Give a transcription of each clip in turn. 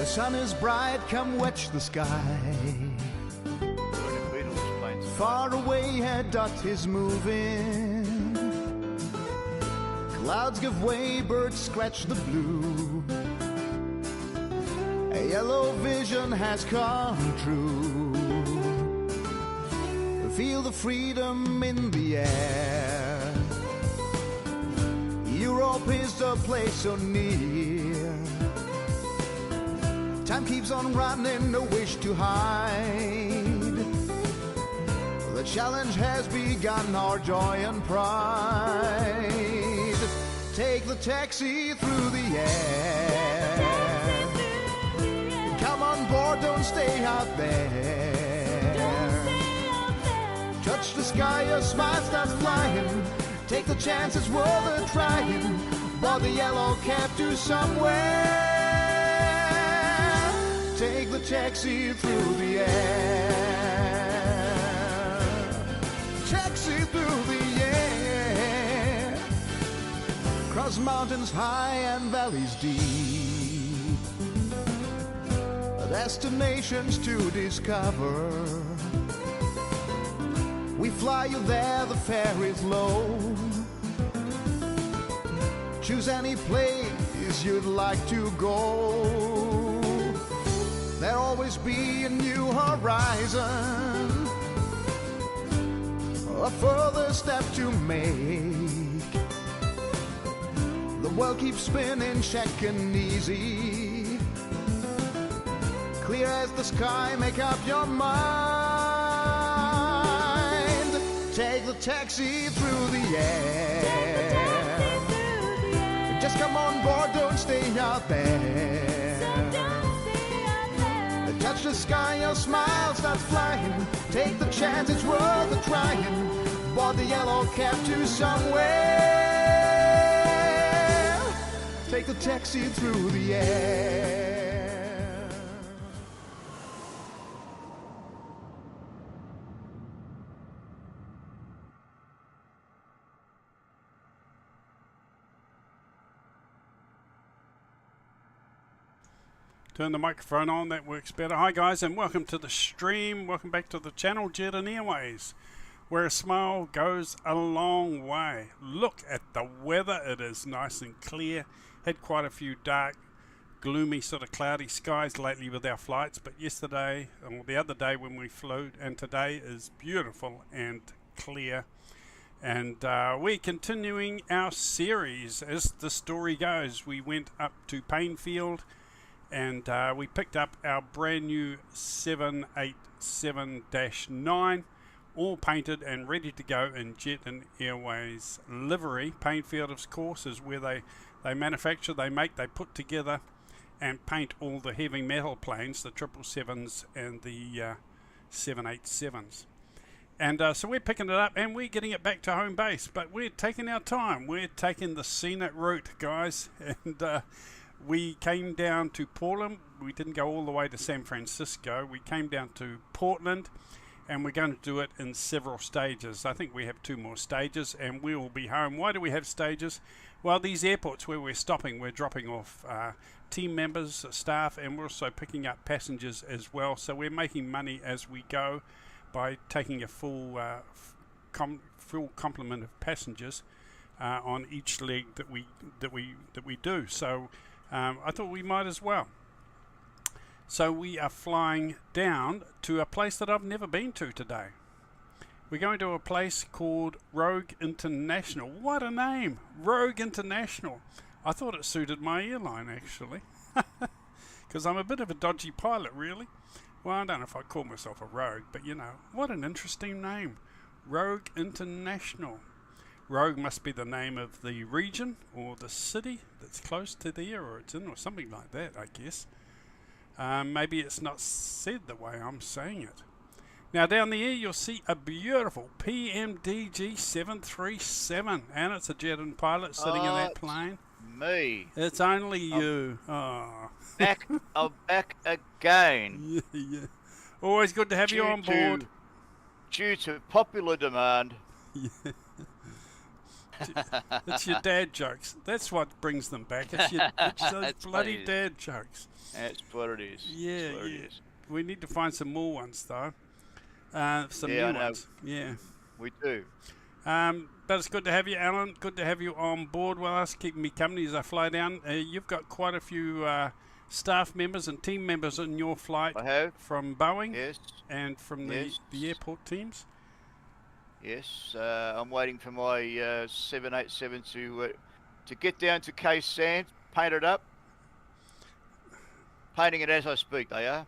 sun is bright, come watch the sky. Far away a dot is moving. Clouds give way, birds scratch the blue. A yellow vision has come true. Feel the freedom in the air. Europe is the place so near. Time keeps on running, no wish to hide. The challenge has begun, our joy and pride. Take the taxi through the air. Come on board, don't stay out there. Touch the sky, your smile starts flying. Take the chance, it's worth a trying. Board the yellow cab to somewhere. Take the taxi through the air. Taxi through the air. Cross mountains high and valleys deep. Destinations to discover. We fly you there, the fare is low. Choose any place you'd like to go. There'll always be a new horizon, a further step to make. The world keeps spinning, check and easy. Clear as the sky, make up your mind. Take the taxi through the air. Just come on board, don't stay out there. Touch the sky, your smile starts flying. Take the chance, it's worth a trying. Board the yellow cab to somewhere. Take the taxi through the air. Turn the microphone on, that works better. Hi guys, and welcome to the stream. Welcome back to the channel, Jet and Airways, where a smile goes a long way. Look at the weather, it is nice and clear. Had quite a few dark, gloomy, sort of cloudy skies lately with our flights, but yesterday, or the other day when we flew, and today is beautiful and clear. And we're continuing our series as the story goes. We went up to Painfield, and we picked up our brand new 787-9, all painted and ready to go in Jet and Airways livery. Painfield, of course, is where they manufacture, they make, they put together and paint all the heavy metal planes, the 777s and the 787s. And so we're picking it up and we're getting it back to home base, but we're taking our time. We're taking the scenic route, guys, and we came down to Portland. We didn't go all the way to San Francisco. We came down to Portland, and we're going to do it in several stages. I think we have 2 more stages, and we will be home. Why do we have stages? Well, these airports where we're stopping, we're dropping off team members, staff, and we're also picking up passengers as well. So we're making money as we go by taking a full complement of passengers on each leg that we do. So I thought we might as well. So we are flying down to a place that I've never been to today. We're going to a place called Rogue International. What a name! Rogue International. I thought it suited my airline, actually. Because I'm a bit of a dodgy pilot, really. Well, I don't know if I call myself a rogue, but you know, what an interesting name. Rogue International. Rogue must be the name of the region or the city that's close to there, or it's in, or something like that, I guess. Maybe it's not said the way I'm saying it. Now down the air you'll see a beautiful PMDG 737, and it's a jet and pilot sitting in that plane. Me. It's only you. Oh. Back again. Yeah. Always good to have you on board. Due to popular demand. Yeah. It's your dad jokes. That's what brings them back. It's those bloody dad jokes. That's what it is. Yeah, That's what yeah. it is. We need to find some more ones though. Some Yeah, I new know. ones. Yeah. We do. But it's good to have you, Alan. Good to have you on board with us, keeping me company as I fly down. You've got quite a few staff members and team members in your flight. I have. From Boeing. Yes. And from the airport teams. Yes. I'm waiting for my 787 to get down to Case Sand, paint it up. Painting it as I speak. They are.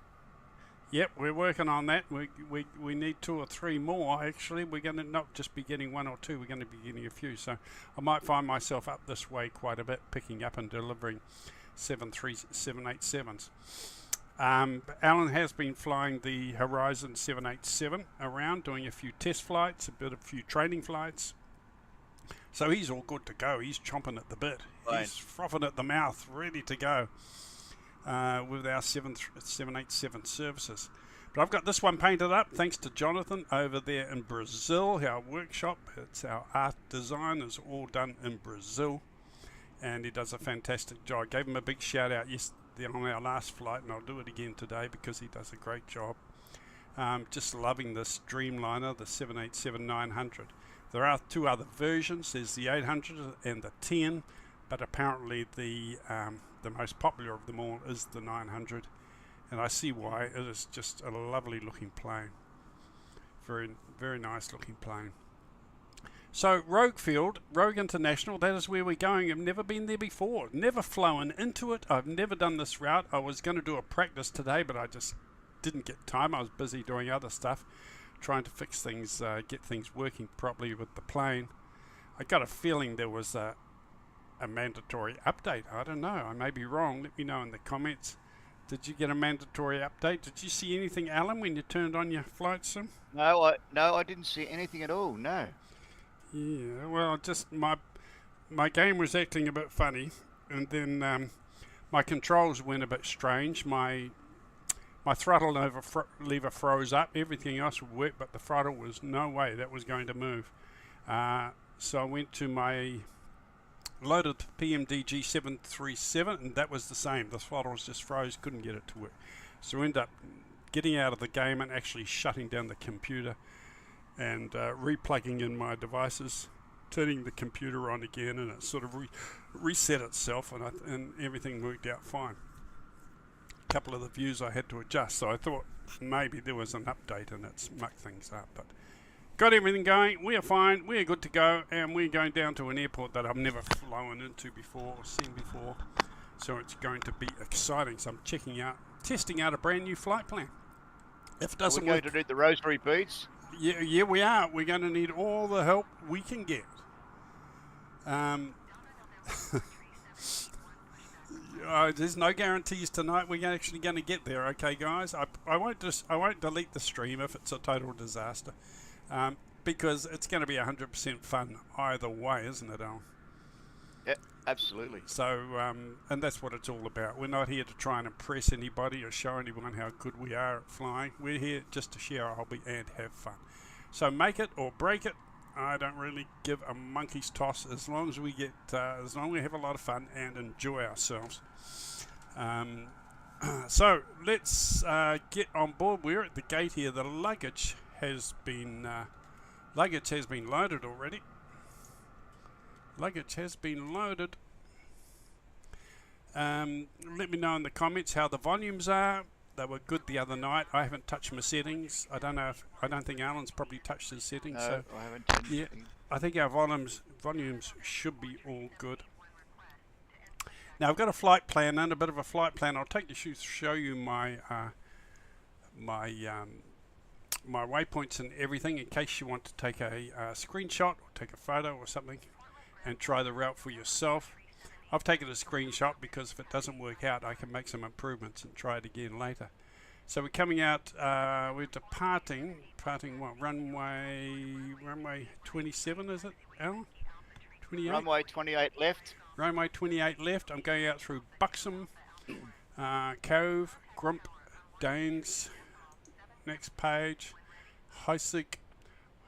Yep, we're working on that. We need 2 or 3 more, actually. We're going to not just be getting 1 or 2, we're going to be getting a few. So I might find myself up this way quite a bit, picking up and delivering 787s. Alan has been flying the Horizon 787 around, doing a few test flights, a few training flights. So he's all good to go. He's chomping at the bit. Right. He's frothing at the mouth, ready to go. With our 787 services. But I've got this one painted up thanks to Jonathan over there in Brazil, our workshop. It's our art design is all done in Brazil, and he does a fantastic job. I gave him a big shout out yesterday on our last flight, and I'll do it again today because he does a great job. Just loving this Dreamliner, the 787-900. There are 2 other versions. There's the 800 and the 10, but apparently the most popular of them all is the 900, and I see why. It is just a lovely looking plane. Very, very nice looking plane. So Rogue International, that is where we're going. I've never been there before, never flown into it. I've never done this route. I was going to do a practice today, but I just didn't get time. I was busy doing other stuff, trying to fix things, get things working properly with the plane. I got a feeling there was a mandatory update. I don't know. I may be wrong. Let me know in the comments. Did you get a mandatory update? Did you see anything, Alan, when you turned on your flight sim? No, I didn't see anything at all. No. Yeah. Well, just my game was acting a bit funny, and then my controls went a bit strange. My throttle lever froze up. Everything else would work, but the throttle was no way that was going to move. So I went to my loaded PMDG 737, and that was the same. The throttle was just froze, couldn't get it to work. So I ended up getting out of the game and actually shutting down the computer and replugging in my devices, turning the computer on again, and it sort of reset itself, and everything worked out fine. A couple of the views I had to adjust, so I thought maybe there was an update and it's mucked things up, but got everything going. We are fine. We are good to go, and we're going down to an airport that I've never flown into before or seen before. So it's going to be exciting. So I'm testing out a brand new flight plan. If it doesn't work, we're going to need the rosary beads. Yeah, we are. We're going to need all the help we can get. There's no guarantees tonight. We're actually going to get there. Okay, guys. I won't delete the stream if it's a total disaster. Because it's going to be 100% fun either way, isn't it, Al? Yeah, absolutely. So, and that's what it's all about. We're not here to try and impress anybody or show anyone how good we are at flying. We're here just to share our hobby and have fun. So make it or break it. I don't really give a monkey's toss as long as we have a lot of fun and enjoy ourselves. So let's get on board. We're at the gate here. The luggage has been loaded already. Luggage has been loaded. Let me know in the comments how the volumes are. They were good the other night. I haven't touched my settings. I don't think Alan's probably touched his settings. No, so I haven't done yeah, anything. I think our volumes should be all good. Now I've got a flight plan and a bit of a flight plan. I'll show you my my waypoints and everything in case you want to take a screenshot or take a photo or something and try the route for yourself. I've taken a screenshot because if it doesn't work out I can make some improvements and try it again later. So we're coming out, we're departing what, runway 27 is it, Alan? 28? Runway 28 left. Runway 28 left. I'm going out through Buxom, Cove, Grump, Danes, next page, Heisig,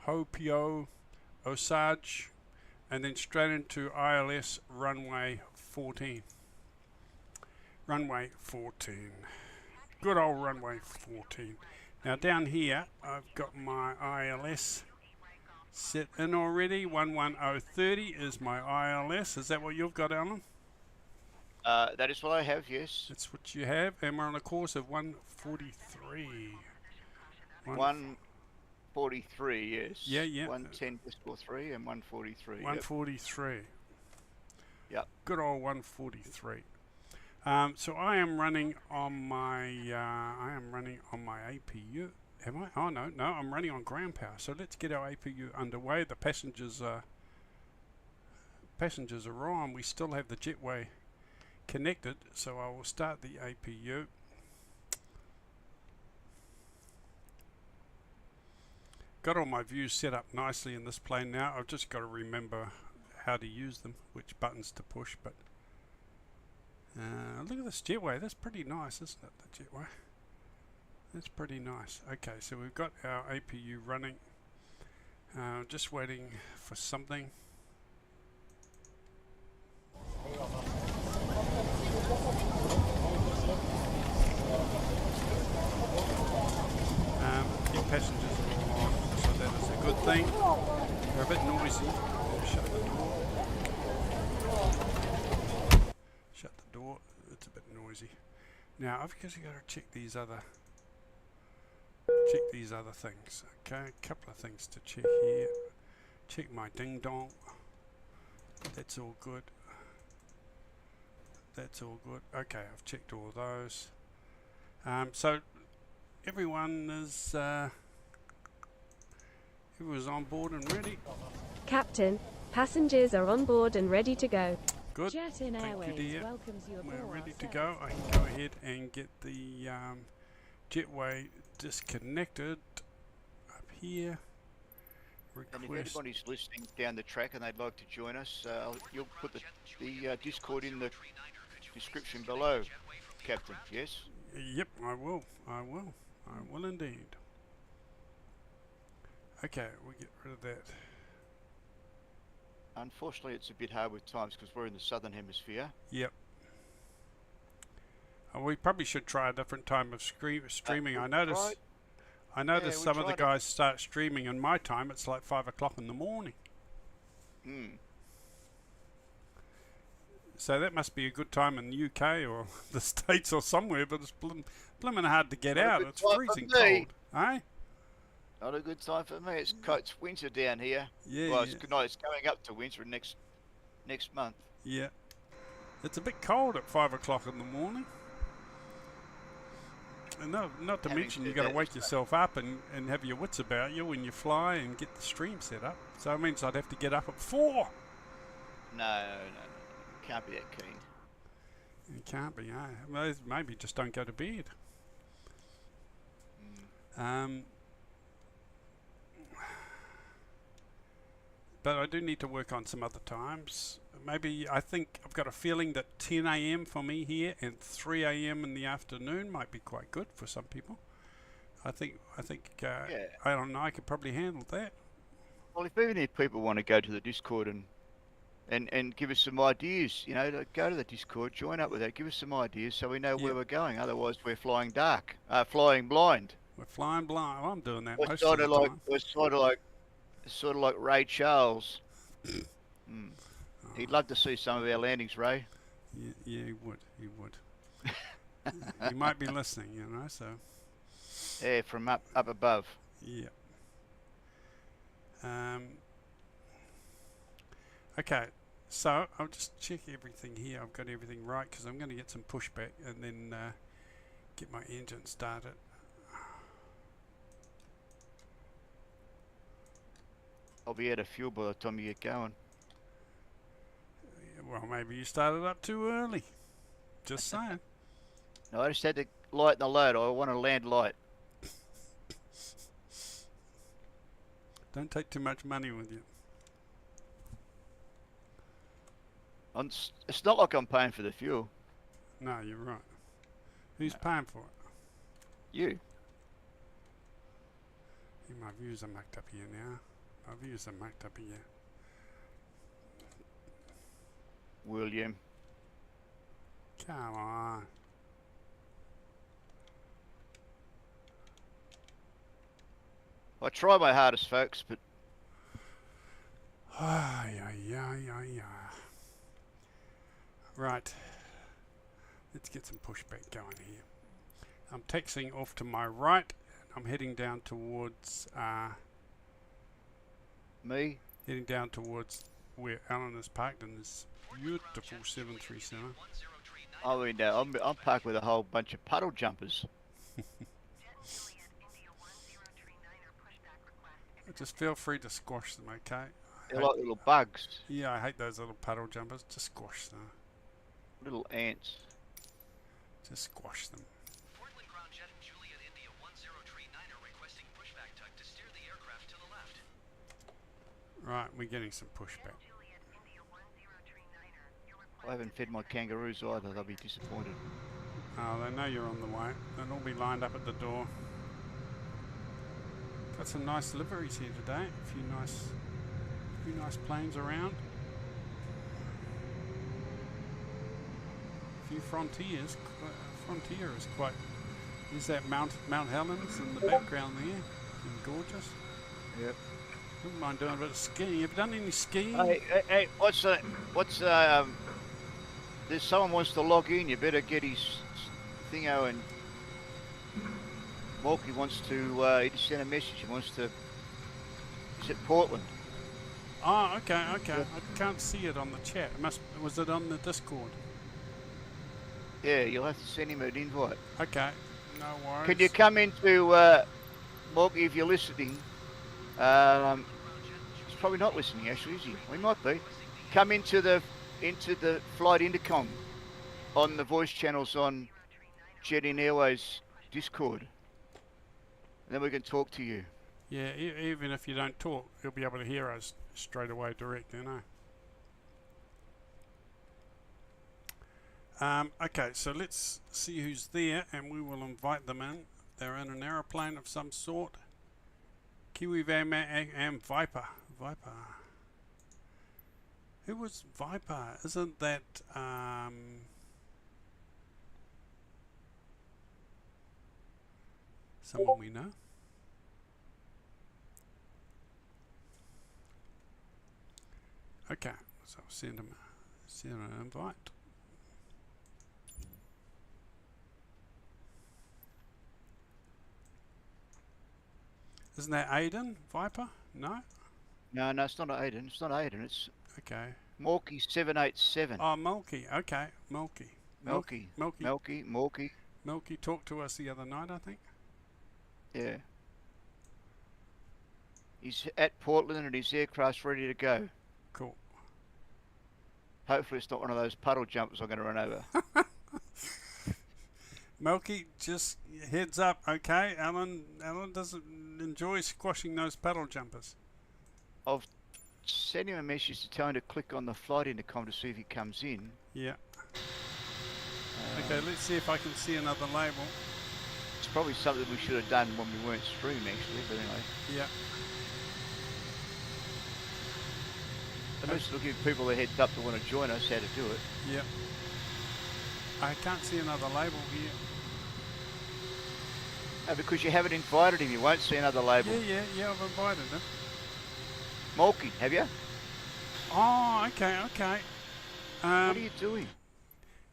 Hopio, Osage, and then straight into ILS runway 14. Runway 14. Good old runway 14. Now down here I've got my ILS set in already. 11030 is my ILS. Is that what you've got, Alan? That is what I have, yes. That's what you have, and we're on a course of 143. 143, yes. Yeah. 110.3 and 143. 143. Yep. Good old 143. So I am running on my APU. Am I? Oh no, I'm running on ground power. So let's get our APU underway. The passengers are on. We still have the jetway connected, so I will start the APU. Got all my views set up nicely in this plane now. I've just got to remember how to use them, which buttons to push. But look at this jetway. That's pretty nice, isn't it? The jetway. That's pretty nice. Okay, so we've got our APU running. Just waiting for something. Keep passengers on, so that is a good thing. They're a bit noisy. Shut the door. Shut the door. It's a bit noisy. Now I've just got to check these other things. Okay, a couple of things to check here. Check my ding dong. That's all good. That's all good. Okay, I've checked all those. So everyone is everyone's on board and ready. Captain, passengers are on board and ready to go. Good. Jet in Thank Airways you, dear. welcomes you aboard. We're ready to go. I can go ahead and get the jetway disconnected up here. And if Request. anybody's listening down the track and they'd like to join us, you'll put the Discord in the description below, Captain, yes? Yep, I will. I will indeed. Okay, we'll get rid of that. Unfortunately, it's a bit hard with times because we're in the southern hemisphere. Yep. We probably should try a different time of streaming. I noticed some of the guys start streaming in my time. It's like 5 o'clock in the morning. So that must be a good time in the UK or the States or somewhere, but it's blimmin' hard to get out. It's freezing cold. Eh? Not a good time for me. It's winter down here. Yeah. Well, it's going up to winter next month. Yeah. It's a bit cold at 5 o'clock in the morning. And not to mention you got to wake yourself up and have your wits about you when you fly and get the stream set up. So it means I'd have to get up at 4. No. Can't be that keen. You can't be, eh? Well, maybe just don't go to bed. But I do need to work on some other times. Maybe I think I've got a feeling that 10 a.m. for me here and 3 a.m. in the afternoon might be quite good for some people. I think Yeah. I don't know, I could probably handle that. Well, if people want to go to the Discord and give us some ideas, go to the Discord, join up with that, give us some ideas so we know where we're going. Otherwise, we're flying blind. We're flying blind. Well, I'm doing that We're most sort of of the like time. sort of like Ray Charles. He'd love to see some of our landings, Ray. Yeah, he would. He might be listening, so. Yeah, from up above. Yeah. Okay, so I'll just check everything here. I've got everything right because I'm going to get some pushback and then get my engine started. I'll be out of fuel by the time you get going. Well, maybe you started up too early. Just saying. No, I just had to lighten the load. I want to land light. Don't take too much money with you. It's not like I'm paying for the fuel. No, you're right. Who's paying for it? You. My views are mucked up here now. My views are mucked up here. William. Come on. I try my hardest, folks, but Right. Let's get some pushback going here. I'm taxiing off to my right. I'm heading down towards me. heading down towards where Alan is parked in this beautiful 737. I mean, I'm parked with a whole bunch of puddle jumpers. Just feel free to squash them, okay? They're like little bugs, Yeah, I hate those little puddle jumpers. Just squash them. little ants. Just squash them. Portland ground jet and Juliet India 1039er requesting pushback tuck to steer the aircraft to the left. Right, we're getting some pushback. I haven't fed my kangaroos either. They'll be disappointed. Oh, they know you're on the way. They'll all be lined up at the door. Got some nice liveries here today. A few nice planes around. A few Frontiers. Frontier is quite. Is that Mount Helens in the background there? And gorgeous. Yep. Wouldn't mind doing a bit of skiing. Have you done any skiing? Hey, what's there's someone wants to log in. You better get his thingo, and Morky wants to. He just sent a message. He wants to. Is it Portland? Oh, okay. I can't see it on the chat. Was it on the Discord? Yeah, you'll have to send him an invite. Okay, no worries. Can you come into Morky if you're listening? He's probably not listening, actually, is he? Well, he might be. Come into the flight intercom on the voice channels on Jet In Airways Discord, and then we can talk to you. Yeah, even if you don't talk, you'll be able to hear us straight away, direct, you know. Okay, so let's see who's there, and we will invite them in. They're in an aeroplane of some sort. Kiwi Van and Viper. Who was Viper? Isn't that someone we know? Okay, so I'll send him an invite. Isn't that Aiden, Viper? No? No, it's not Aiden. It's not Aiden. It's Okay. Morky 787. Oh, Mulkey. Okay, Mulkey. Mulkey talked to us the other night, I think. Yeah. He's at Portland and his aircraft's ready to go. Cool. Hopefully it's not one of those puddle jumpers I'm going to run over. Mulkey, just heads up, okay? Alan doesn't enjoy squashing those paddle jumpers. I've sent him a message to tell him to click on the flight intercom to see if he comes in. Yeah. Okay, let's see if I can see another label. It's probably something we should have done when we weren't streaming, actually, but anyway. Yeah. At least it'll give people a heads up to want to join us how to do it. Yeah. I can't see another label here. No, because you haven't invited him, you won't see another label. Yeah, I've invited him. Mulkey, have you? Oh, okay. What are you doing?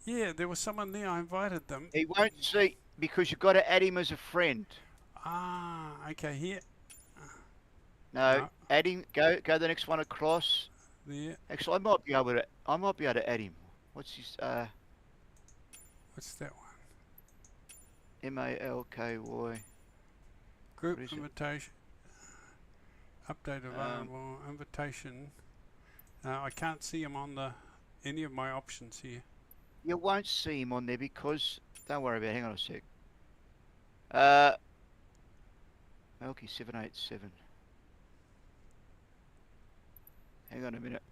Yeah, there was someone there, I invited them. He won't see, because you've got to add him as a friend. Ah, okay, here. No, add him, go the next one across. There. Actually, I might be able to add him. What's his, What's that one? Malky. Group What is it? invitation. Update available. Invitation. I can't see him on any of my options here. You won't see him on there because, don't worry about it, hang on a sec. Malky 787. Hang on a minute.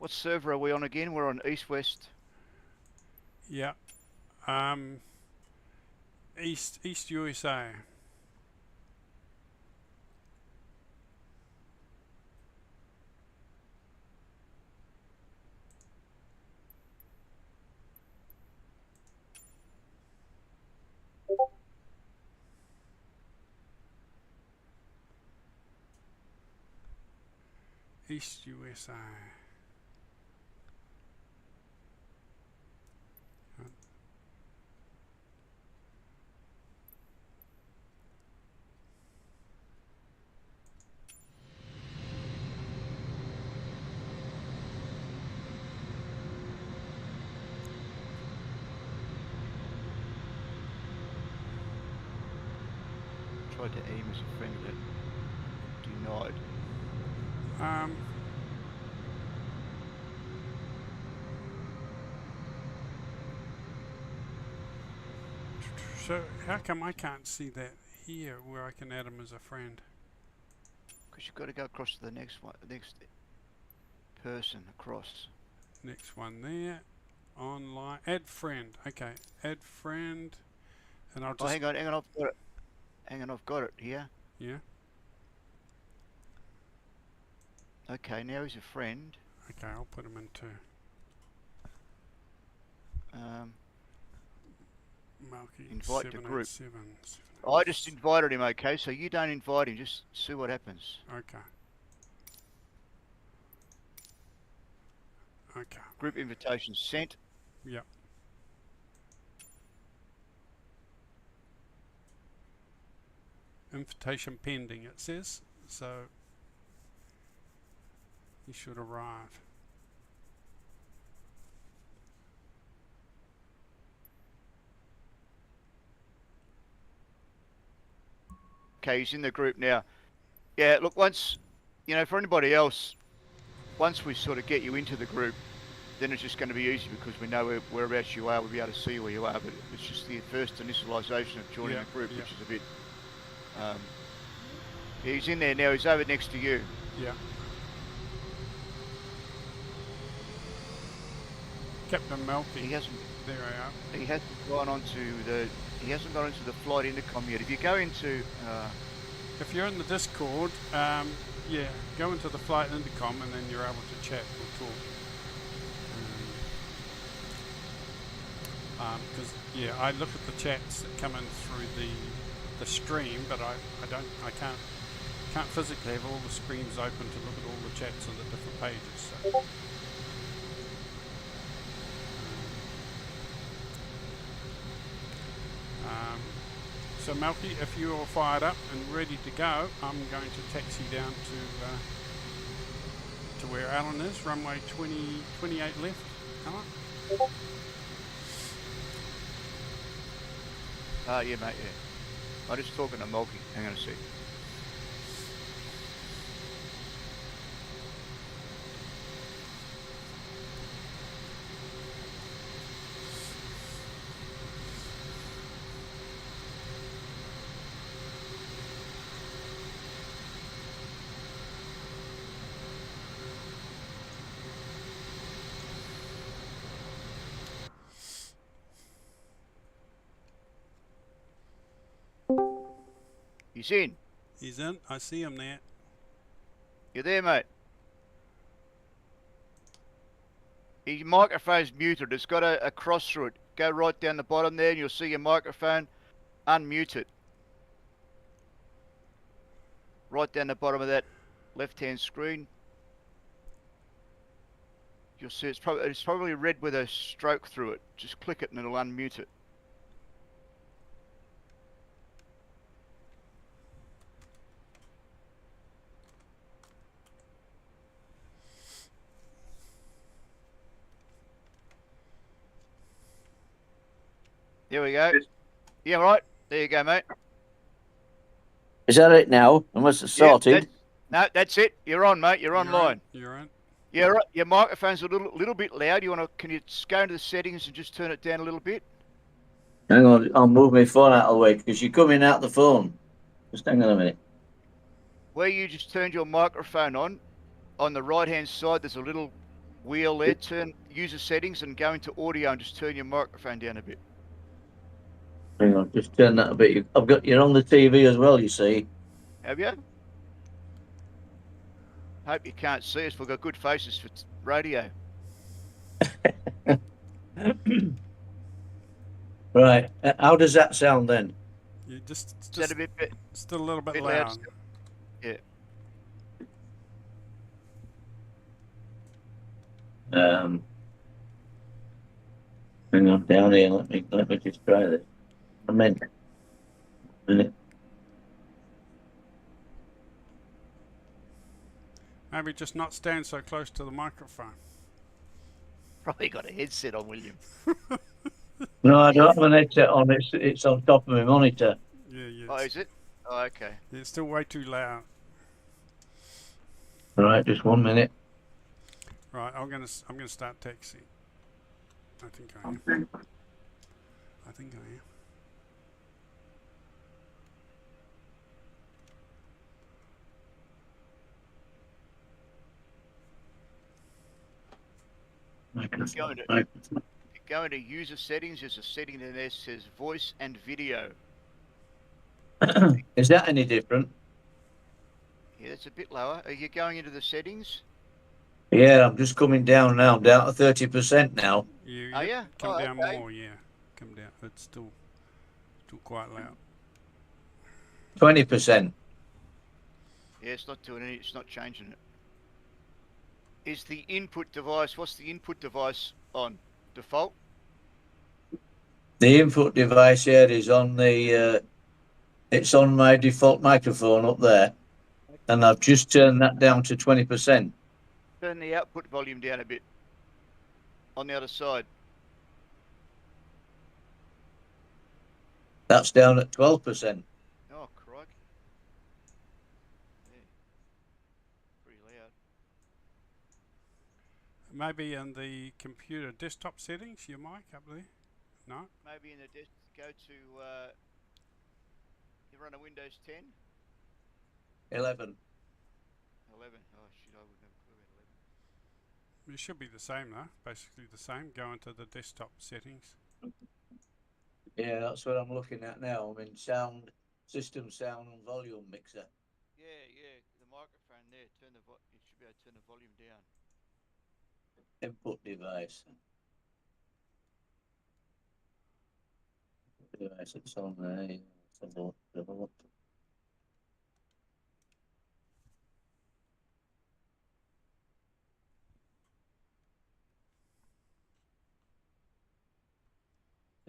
What server are we on again? We're on East-West. Yeah. East USA. East USA. Tried to aim as a friend, but denied. So how come I can't see that here where I can add him as a friend? Because you've got to go across to the next one, the next person across. Next one there. Online. Add friend. Okay. Add friend. And I'll just... Oh, hang on, I've got it. Hang on, I've got it here. Yeah. Okay, now he's a friend. Okay, I'll put him into... Malky Invite to group. 787. I just invited him, okay? So you don't invite him, just see what happens. Okay. Okay. Group invitation sent. Yep. Invitation pending, it says. So he should arrive. Okay, he's in the group now. Yeah, look, once, you know, for anybody else, once we sort of get you into the group, then it's just going to be easy because we know whereabouts you are. We'll be able to see where you are, but it's just the first initialisation of joining the group, which is a bit... yeah, he's in there now. He's over next to you. Yeah. Captain Melky. He hasn't... There I am. He hasn't gone onto the... He hasn't gone into the flight intercom yet. If you go into... if you're in the Discord, yeah, go into the flight intercom and then you're able to chat or talk. Because yeah, I look at the chats that come in through the stream, but I can't physically have all the screens open to look at all the chats on the different pages. So. So Malky, if you're all fired up and ready to go, I'm going to taxi down to where Alan is, runway 28 left. Alan? Yeah, mate, yeah. I'm just talking to Malky. Hang on a sec. He's in. He's in. I see him there. You there, mate? His microphone's muted. It's got a cross through it. Go right down the bottom there and you'll see your microphone. Unmute it. Right down the bottom of that left-hand screen. You'll see it's probably red with a stroke through it. Just click it and it'll unmute it. There we go. Yeah, right. There you go, mate. Is that it now? Unless it's sorted. No, that's it. You're on, mate. You're online. You're on. Yeah, right. Your microphone's a little bit loud. Can you just go into the settings and just turn it down a little bit? Hang on, I'll move my phone out of the way because you're coming out the phone. Just hang on a minute. Where you just turned your microphone on the right-hand side, there's a little wheel there, turn user settings and go into audio and just turn your microphone down a bit. Hang on, just turn that a bit. I've got you're on the TV as well. You see. Have you? Hope you can't see us. We've got good faces for radio. Right. How does that sound then? You just Is that a bit still a little bit loud loud. still? Yeah. Hang on, down here. Let me just try this. A minute. Maybe just not stand so close to the microphone. Probably got a headset on, William. No, I don't have an headset on. It's on top of my monitor. Yeah, yeah. Oh, is it? Oh, okay. It's still way too loud. All right, just 1 minute. Right, I'm gonna start texting. I think I am. I think I am. Go into user settings. There's a setting in there that says voice and video. Is that any different? Yeah, that's a bit lower. Are you going into the settings? Yeah, I'm just coming down now. I'm down to 30% now. Are you? Come down okay. more, yeah. Come down. It's still quite loud. 20%. Yeah, it's not doing any. It's not changing it. Is the input device? What's the input device on? Default? The input device here is on the. It's on my default microphone up there, and I've just turned that down to 20%. Turn the output volume down a bit. On the other side. That's down at 12%. Oh, crikey. Yeah. Pretty loud. Maybe in the computer desktop settings, your mic up there? No? Maybe in the go to. You run a Windows 10? 11. 11. Oh shit! I wouldn't have a clue about 11. It should be the same though. Basically the same. Go into the desktop settings. Yeah, that's what I'm looking at now. I'm in sound, system sound and volume mixer. Yeah. The microphone there. You should be able to turn the volume down. Input device. Device, it's on there. Let's have a look.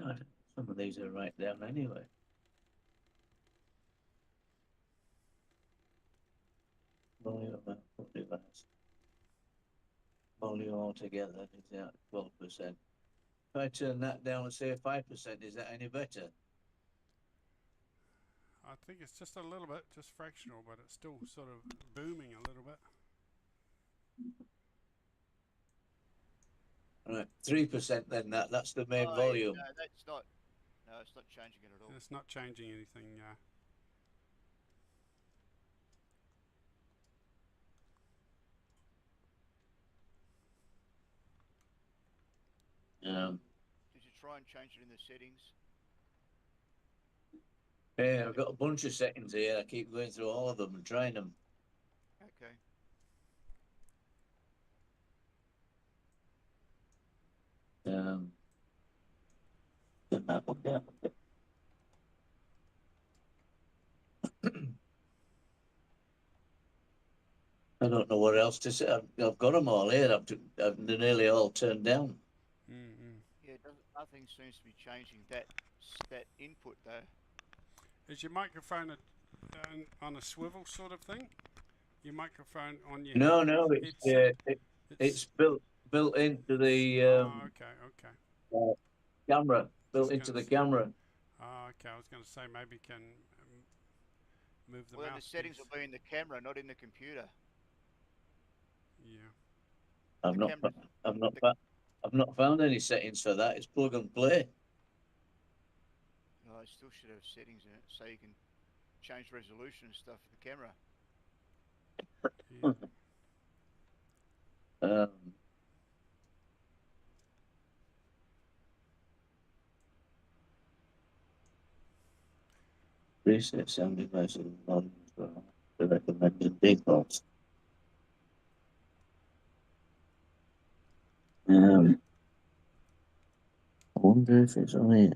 God, some of these are right down anyway. Volume output device. Volume altogether is at 12%. If I turn that down and say 5%, is that any better? I think it's just a little bit, just fractional, but it's still sort of booming a little bit. Right, 3% then. That's the main volume. No, that's not. No, it's not changing it at all. It's not changing anything. Did you try and change it in the settings? Yeah, I've got a bunch of settings here. I keep going through all of them and trying them. Okay. I don't know what else to say. I've got them all here. I've nearly all turned down. Yeah, nothing seems to be changing that input though. Is your microphone on a swivel sort of thing? Your microphone on your... No, it's built into the okay. Camera. Built into the camera. Okay, I was going to say maybe can move the Well, mouse. the settings will be in the camera, not in the computer. Yeah. I've not found any settings for that. It's plug and play. Oh, I still should have settings in it so you can change resolution and stuff for the camera. Yeah. Reset sound devices on the recommended defaults. I wonder if it's on here.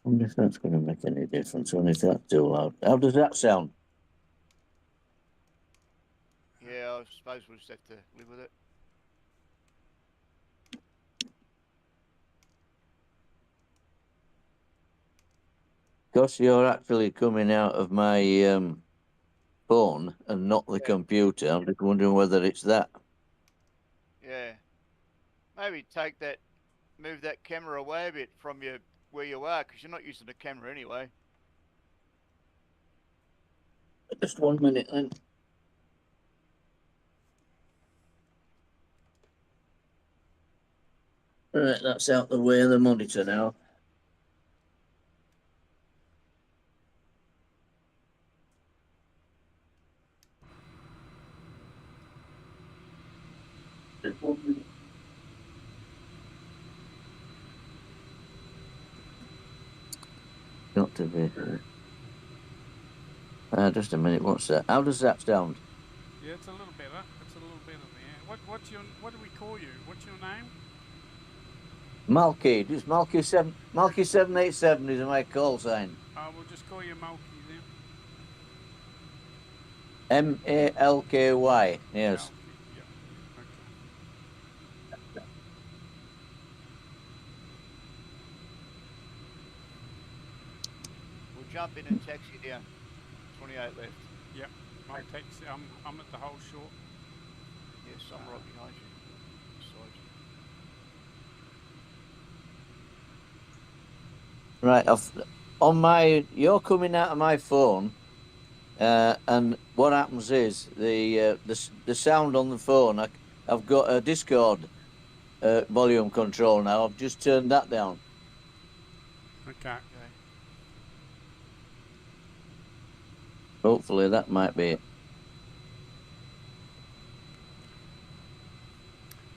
I wonder if that's going to make any difference, or if that's too loud. How does that sound? Yeah, I suppose we'll just have to live with it. Because you're actually coming out of my phone and not the computer, I'm just wondering whether it's that. Yeah. Maybe move that camera away a bit from where you are, because you're not using the camera anyway. Just 1 minute then. Right, that's out the way of the monitor now. Just 1 minute. Got to be. Just a minute. What's that? How does that sound? Yeah, it's a little better. It's a little better there. What do we call you? What's your name? Malky, just Malky 787 is my call sign. We'll just call you Malky then. Malky, yes. Malky, yeah. Okay. We'll jump in and taxi down. 28 left. Yep. I'll taxi. I'm at the whole short. Yes, I'm right behind you. Beside you. Right, you're coming out of my phone, and what happens is the sound on the phone. I've got a Discord volume control now. I've just turned that down. Okay. Hopefully that might be it.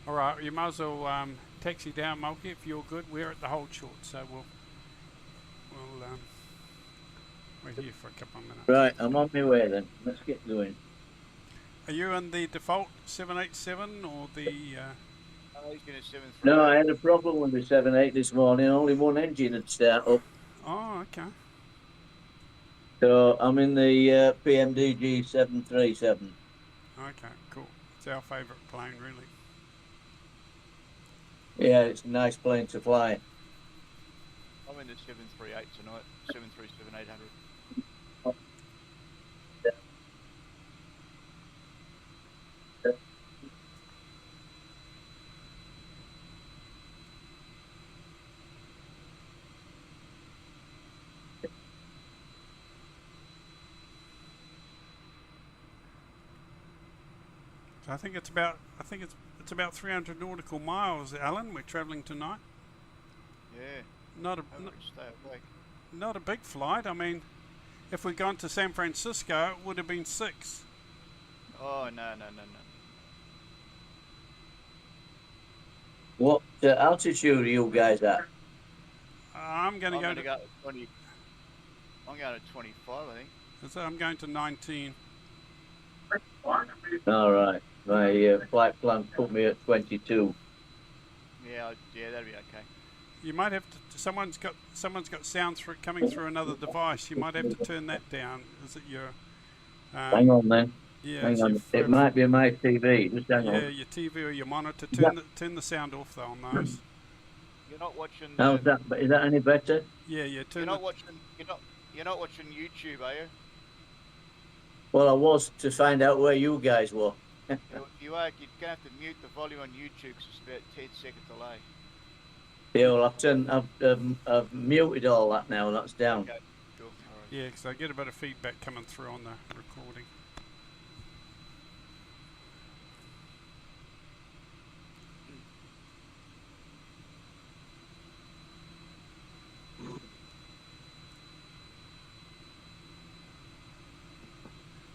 All right. You might as well taxi down, Malky, if you're good. We're at the hold short, so we're here for a couple of minutes. Right, I'm on my way then. Let's get going. Are you in the default 787 or the? Oh, he's going to 738. No, I had a problem with the 7.8 this morning. Only one engine had started up. Oh, okay. So I'm in the PMDG 737. Okay, cool. It's our favourite plane, really. Yeah, it's a nice plane to fly. I'm in the 738 tonight. 737-800. So I think it's about 300 nautical miles, Alan. We're travelling tonight. Yeah. Not Stay awake. not a big flight. I mean, if we'd gone to San Francisco, it would have been 6. Oh, no. What altitude are you guys at? I'm going to go to. go 20. I'm going to 25, I think. I'm going to 19. All right. My flight plan put me at 22. Yeah, that'd be okay. You might have to. Someone's got sound coming through another device. You might have to turn that down. Is it your? Hang on then. Yeah. Hang on. It might be my TV. Just hang on. Yeah, your TV or your monitor. Turn the sound off though on those. You're not watching. How's that? Is that any better? Yeah. Turn. You're not watching YouTube, are you? Well, I was to find out where you guys were. You are. You're gonna have to mute the volume on YouTube because it's about 10-second delay. Yeah, well, I've muted all that now. That's down. Okay, cool. All right. Yeah, because I get a bit of feedback coming through on the recording.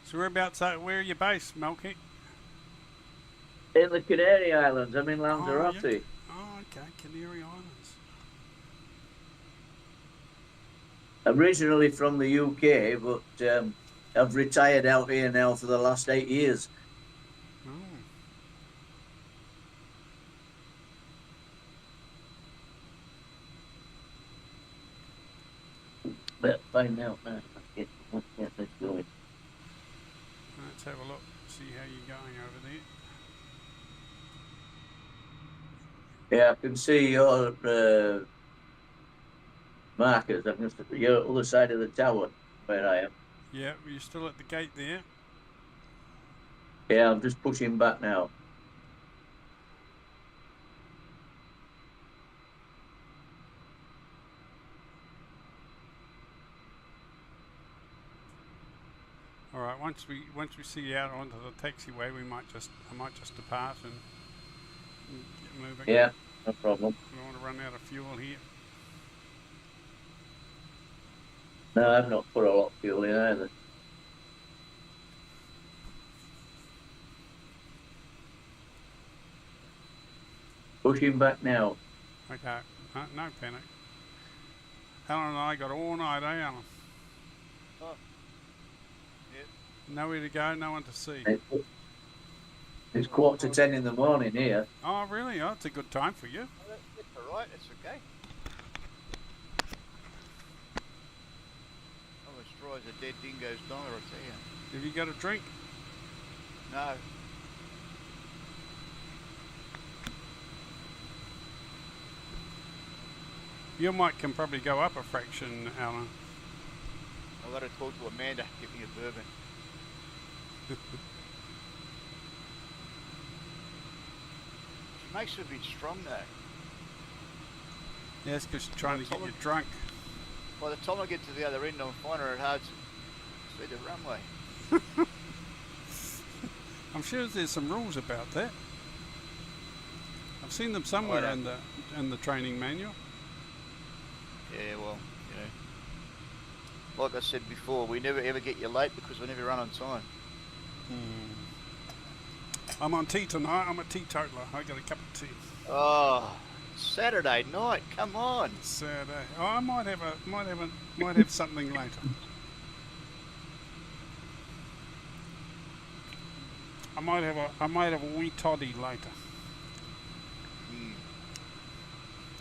So where are you based, Malky? In the Canary Islands. I'm in Lanzarote. Oh, okay, Canary Islands. Originally from the UK, but I've retired out here now for the last 8 years. Oh. Let's find out now. Let's get this going. Let's have a look, see how you're going over there. Yeah, I can see your markers. I can see your other side of the tower where I am. Yeah, you're still at the gate there. Yeah, I'm just pushing back now. All right, once we see you out onto the taxiway, I might just depart and get moving. Yeah, no problem. I don't want to run out of fuel here. No, I've not put a lot of fuel in either. Pushing back now. Okay, no panic. Alan and I got all night, eh, Alan? Oh. Yep. Nowhere to go, no one to see. It's 10:15 in the morning here. Oh, really? Oh, it's a good time for you. Oh, that's all right. That's okay. I'm as dry as a dead dingo's donger, I tell you. Have you got a drink? No. Your mic can probably go up a fraction, Alan. I've got to talk to Amanda. Give me a bourbon. She makes it a bit strong though. Yes, because she's trying to get you drunk. By the time I get to the other end, I'm finding it hard to see the runway. I'm sure there's some rules about that. I've seen them somewhere in the training manual. Yeah, well, you know, like I said before, we never ever get you late because we never run on time. I'm on tea tonight. I'm a teetotaler. I got a cup of tea. Oh, Saturday night, come on. Saturday. Oh, I might have something later. I might have a wee toddy later.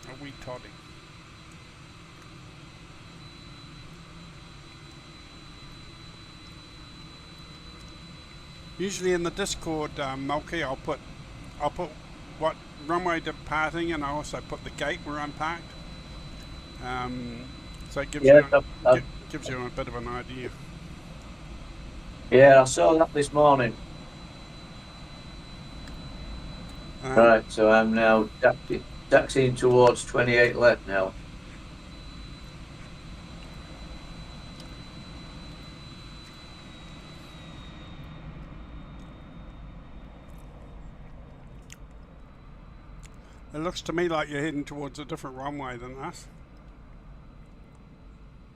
A wee toddy. Usually in the Discord, Mulkey, I'll put what runway departing, and I also put the gate where I'm parked. So it gives gives you a bit of an idea. Yeah, I saw that this morning. Right, so I'm now taxiing towards 28 left now. It looks to me like you're heading towards a different runway than us.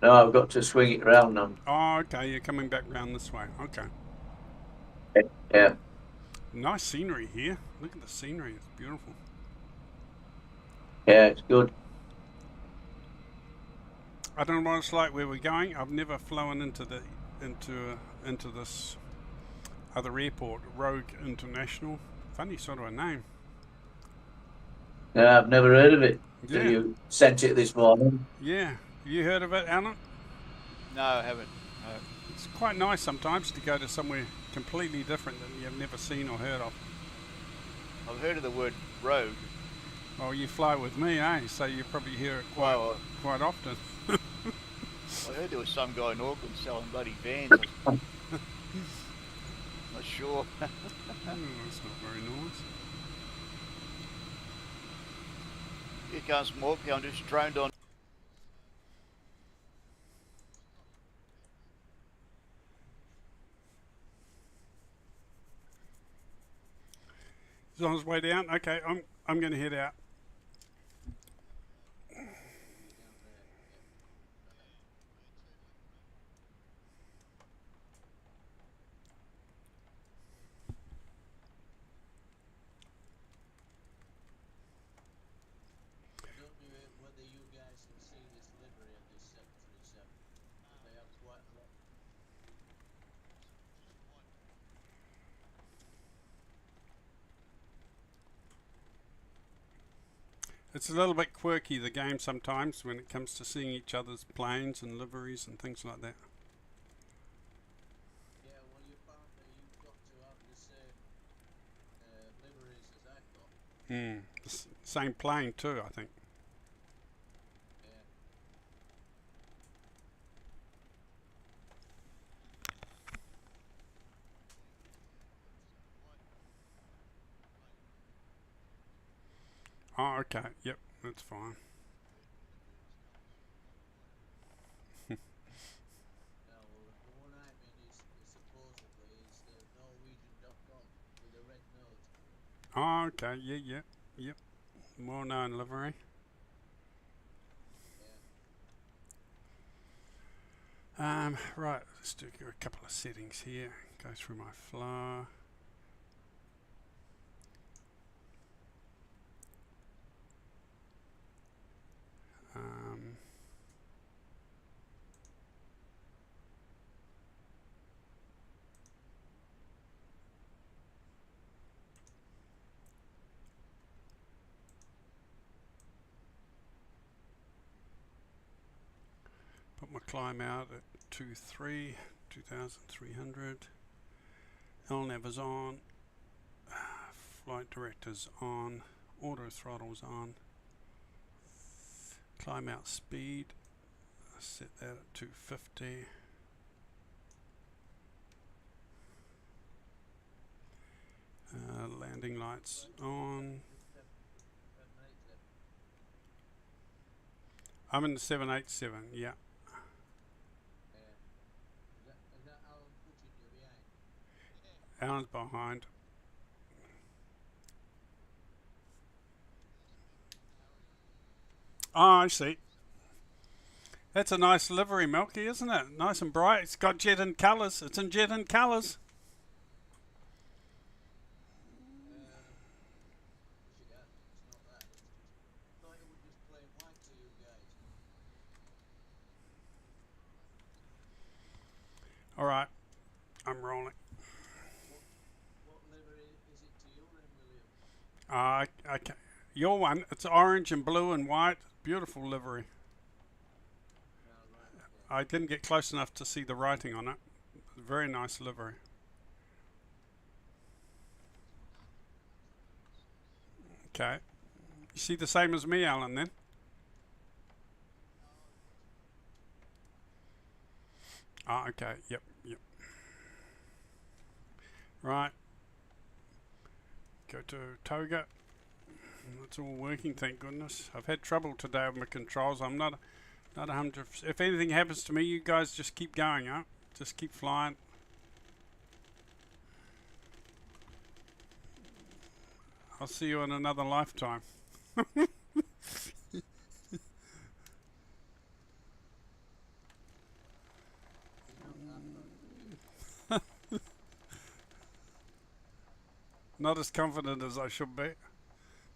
No, I've got to swing it round now. Oh, okay, you're coming back round this way. Okay. Yeah. Nice scenery here. Look at the scenery. It's beautiful. Yeah, it's good. I don't know what it's like where we're going. I've never flown into this other airport, Rogue International. Funny sort of a name. No, I've never heard of it. Yeah. So you sent it this morning. Yeah. You heard of it, Alan? No, I haven't. No. It's quite nice sometimes to go to somewhere completely different that you've never seen or heard of. I've heard of the word rogue. Well, you fly with me, eh? So you probably hear it quite often. I heard there was some guy in Auckland selling bloody vans. Not sure. That's not very nice. Here comes Morky. I'm just droned on. He's on his way down. Okay, I'm going to head out. I don't know whether you guys can see this livery of this 737. It's a little bit quirky, the game, sometimes when it comes to seeing each other's planes and liveries and things like that. Yeah, well, you found that you've got to have the same liveries as I've got. Same plane too, I think. Yeah. Oh, okay. Yep, that's fine. Now, the one I mean is supposedly is the Norwegian.com with a red nose. Oh, okay. Yep. More known livery. Yeah. Right, let's do a couple of settings here. Go through my flow. Put my climb out at 2,300. LNAV is on. Flight director's on. Auto throttle's on. Climb out speed. Set that at 250. Landing lights on. I'm in the 787, yeah. Is that Alan pushing you behind? Alan's behind. Oh, I see. That's a nice livery, Milky, isn't it? Nice and bright. It's got jet and colours. It's in jet and colours. It's not that. I thought it was just plain white to you guys. Alright, I'm rolling. What livery is it to you then, William? Okay. Your one, it's orange and blue and white. Beautiful livery. I didn't get close enough to see the writing on it. Very nice livery. Okay. You see the same as me, Alan, then? Ah, okay. Yep. Right. Go to Toga. It's all working, thank goodness. I've had trouble today with my controls. I'm not 100%. If anything happens to me, you guys just keep going, huh? Just keep flying. I'll see you in another lifetime. Not as confident as I should be.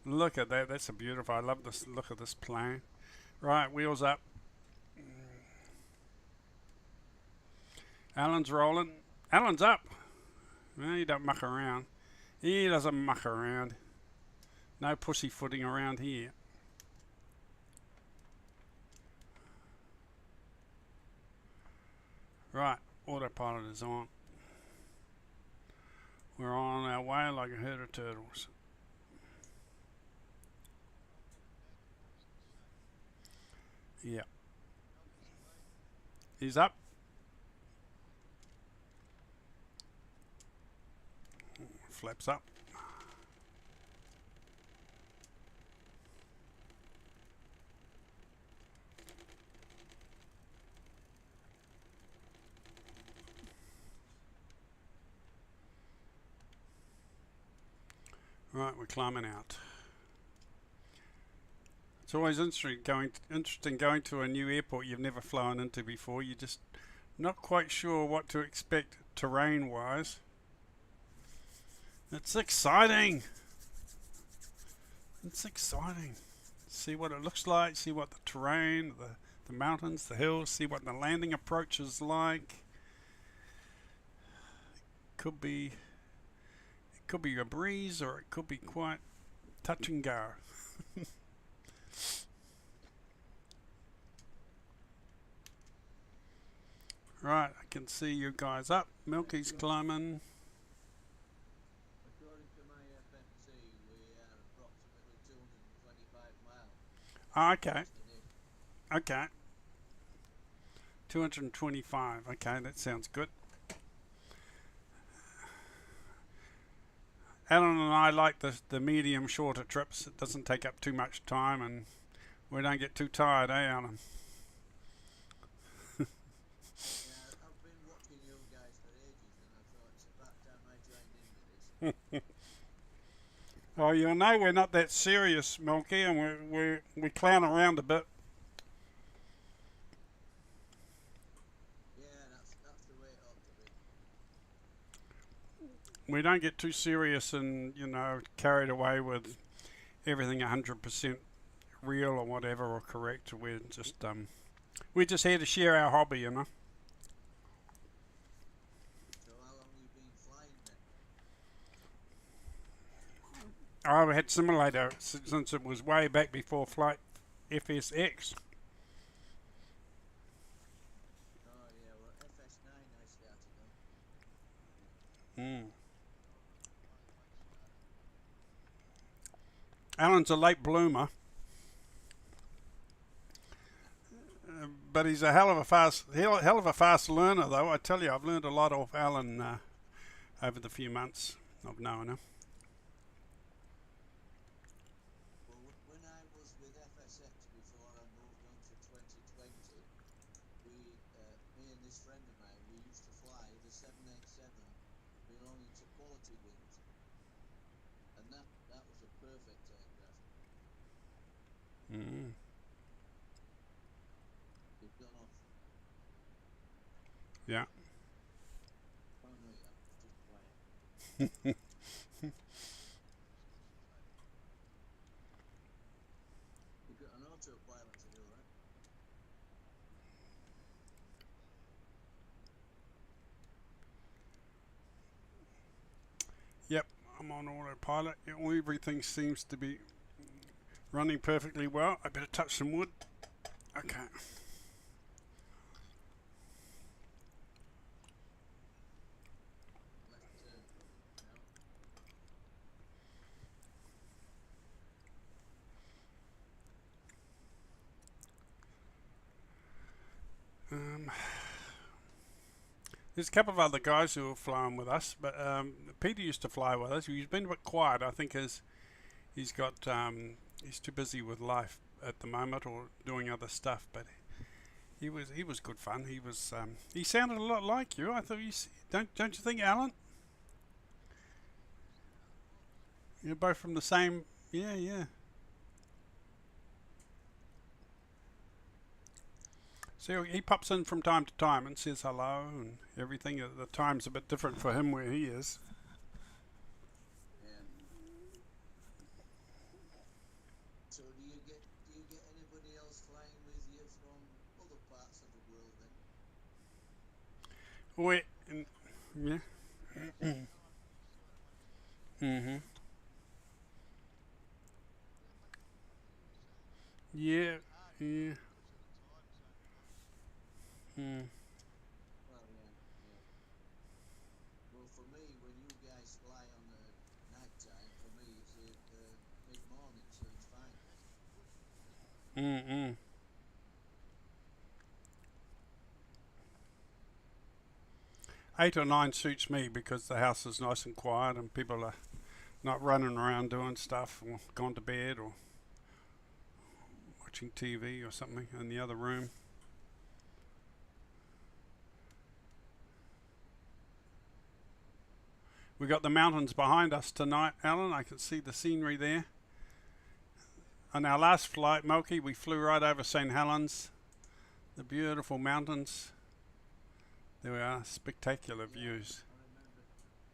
Look at that. That's a beautiful. I love this look of this plane. Right, wheels up. Alan's rolling. Alan's up. Well, he don't muck around. He doesn't muck around. No pussyfooting around here. Right, autopilot is on. We're on our way like a herd of turtles. Yeah. He's up. Flaps up. Right, we're climbing out. It's always interesting going to a new airport you've never flown into before. You're just not quite sure what to expect terrain-wise. It's exciting. It's exciting. See what it looks like. See what the terrain, the the mountains, the hills, see what the landing approach is like. Could be a breeze, or it could be quite touch and go. Right, I can see you guys up. Milky's climbing. According to my FMC, we are approximately 225 miles. Okay. Okay. 225. Okay, that sounds good. Alan and I like the medium shorter trips. It doesn't take up too much time and we don't get too tired, eh, Alan? Yeah, I've been watching you guys for ages and I thought it's about time I joined in with this. Oh, you know we're not that serious, Milky, and we clown around a bit. Yeah, that's the way it ought to be. We don't get too serious and, you know, carried away with everything 100% real or whatever or correct. We're just here to share our hobby, you know. So how long have you been flying then? I've had simulator since it was way back before Flight FSX. Oh yeah, well FS9 I started on. Alan's a late bloomer, but he's a hell of a fast learner, though. I tell you, I've learned a lot off Alan over the few months of knowing him. Well, when I was with FSX before I moved on to 2020, me and this friend of mine, we used to fly the 787 belonging to Quality Wings, and that was a perfect aircraft. They've gone off. Yeah. Oh no, yeah, just quiet. You've got an autopilot to do, right? Yep, I'm on autopilot. Everything seems to be running perfectly well. I better touch some wood. Okay. There's a couple of other guys who have flown with us, but Peter used to fly with us. He's been a bit quiet. I think he's too busy with life at the moment or doing other stuff. But he was good fun. He sounded a lot like you. I thought don't you think, Alan? You're both from the same. Yeah. So he pops in from time to time and says hello and everything. The time's a bit different for him where he is. Yeah. So do you get anybody else flying with you from other parts of the world then? Yeah. Yeah. Well, yeah. Well, for me, when you guys fly on the night time, for me it's mid-morning, so it's fine. 8 or 9 suits me because the house is nice and quiet and people are not running around doing stuff or gone to bed or watching TV or something in the other room. We got the mountains behind us tonight, Alan. I can see the scenery there. On our last flight, Milky, we flew right over St. Helens. The beautiful mountains. There we are, spectacular views.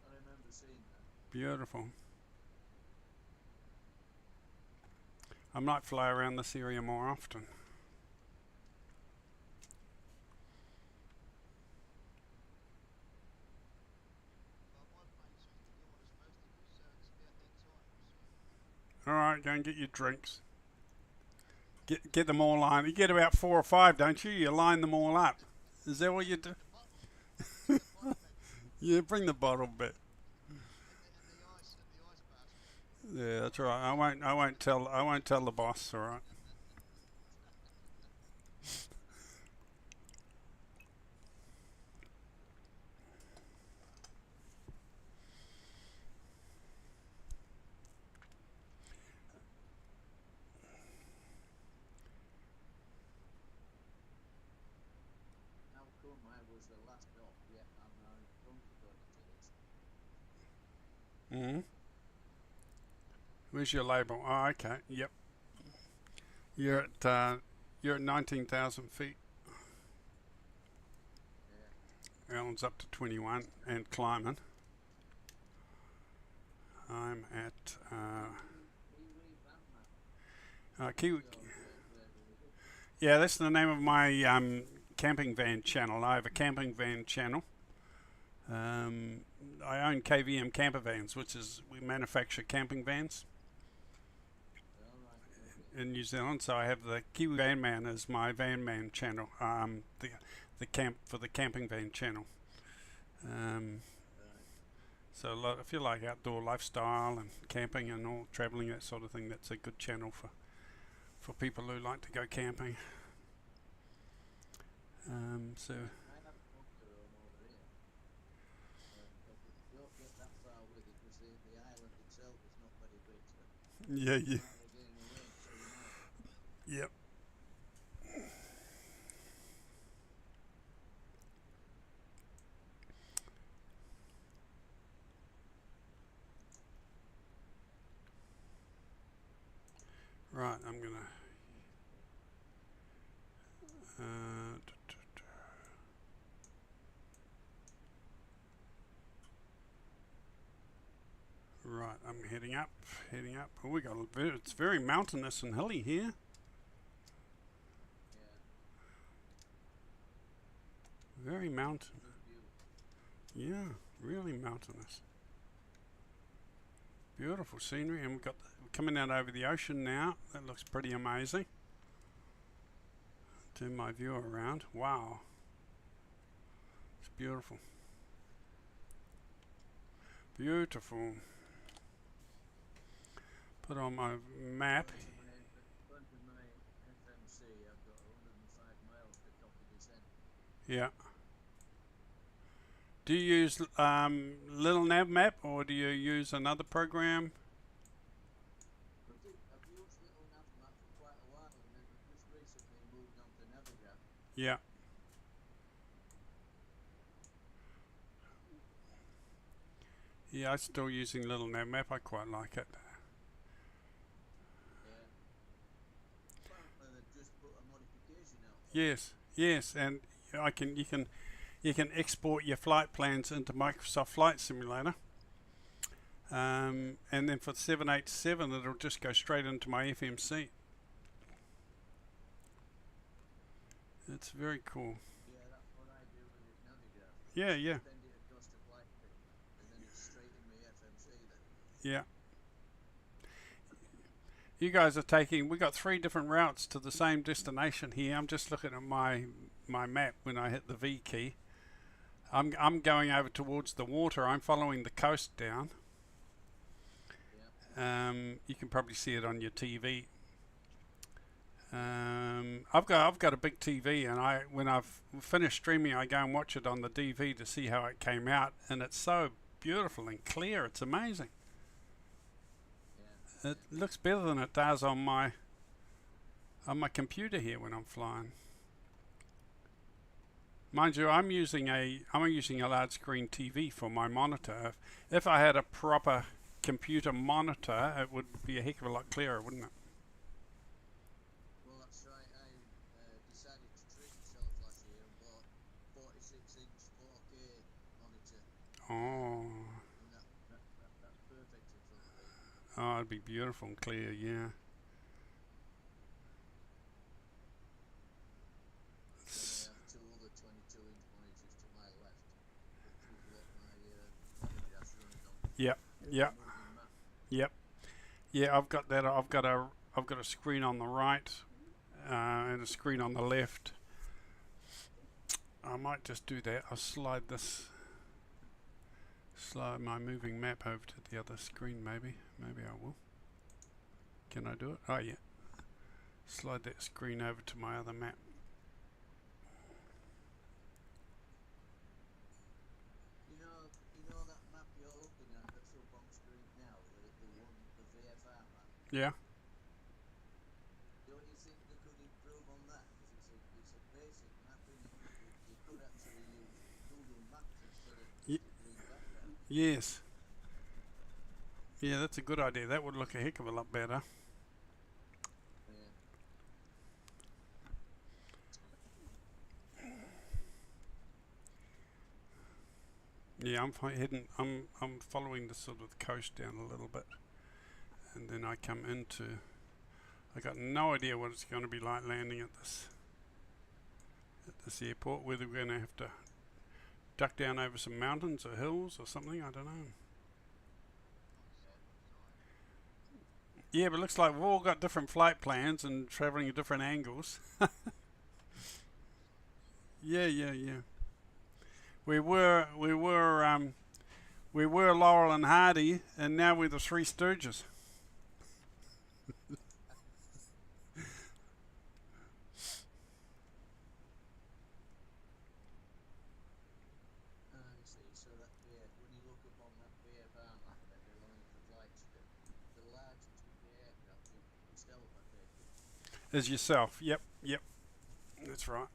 I remember seeing that. Beautiful. I might fly around this area more often. right, go and get your drinks. Get them all lined. You get about 4 or 5, don't you? You line them all up. Is that what you do? Yeah, bring the bottle bit. Yeah, that's right. I won't tell the boss. All right. How come I was the last off yet I'm now in front according to this? Where's your label? Oh, okay. Yep. You're at 19,000 feet. Yeah. Alan's up to 21 and climbing. I'm at Kiwi. Yeah, that's the name of my camping van channel. I have a camping van channel. I own KVM camper vans, which is we manufacture camping vans in New Zealand. So I have the Kiwi Van Man as my van man channel. The camping van channel. So if you like outdoor lifestyle and camping and all traveling, that sort of thing, that's a good channel for people who like to go camping. So. I have a bunker room over here. But we don't get that far with it because the island itself is not very big. So Yeah, yeah. getting away, so you know. Yep. Right, I'm gonna. Right, I'm heading up. Oh, it's very mountainous and hilly here. Very mountain. Yeah, really mountainous. Beautiful scenery, and we're coming out over the ocean now. That looks pretty amazing. Turn my view around. Wow. It's beautiful. Beautiful. Put on my map. Yeah. Do you use Little Nav Map or do you use another program? I've used Little Nav Map for quite a while, and then I've just recently moved on to Navigraph. Yeah. Yeah, I'm still using Little Nav Map. I quite like it. Yeah. Apparently they've just put a modification out. Yes, and you can export your flight plans into Microsoft Flight Simulator. And then for 787, it'll just go straight into my FMC. It's very cool. Yeah, that's what I do with this Navigraph. Yeah. Send it across to flight pin, and then it's straight in my FMC then. Yeah. You guys are we got 3 different routes to the same destination here. I'm just looking at my map when I hit the V key. I'm going over towards the water. I'm following the coast down. You can probably see it on your TV. I've got a big TV, and when I've finished streaming, I go and watch it on the DV to see how it came out, and it's so beautiful and clear. It's amazing. It looks better than it does on my computer here when I'm flying. Mind you, I'm using a large screen TV for my monitor. If I had a proper computer monitor, it would be a heck of a lot clearer, wouldn't it? Well, that's right. I decided to treat myself last year and bought 46-inch 4K monitor. Oh. And that's perfect in front of me. Oh, it'd be beautiful and clear, yeah. Then I have 2 other 22-inch monitors to my left, which is what my Navigraph's running on. Yep. Moving map. Yep. Yeah, I've got that. I've got a screen on the right and a screen on the left. I might just do that. I'll slide my moving map over to the other screen. Maybe I will. Can I do it? Oh yeah. Slide that screen over to my other map. You know that map you're looking at that's up on screen now, the VFR map. Yeah. Don't you think they could improve on that? Because it's a basic map, isn't it? You could actually use Google Maps instead of just a green background. Yes. Yeah, that's a good idea. That would look a heck of a lot better. Yeah, I'm following the sort of the coast down a little bit, and then I come into. I got no idea what it's going to be like landing at this airport. Whether we're going to have to duck down over some mountains or hills or something, I don't know. Yeah, but it looks like we've all got different flight plans and travelling at different angles. Yeah. We were Laurel and Hardy, and now we're the Three Stooges. I see. So that when you look up on that VFR map, then along the flights, the largest of the aircraft yourself, I take it. As yourself. Yep. That's right.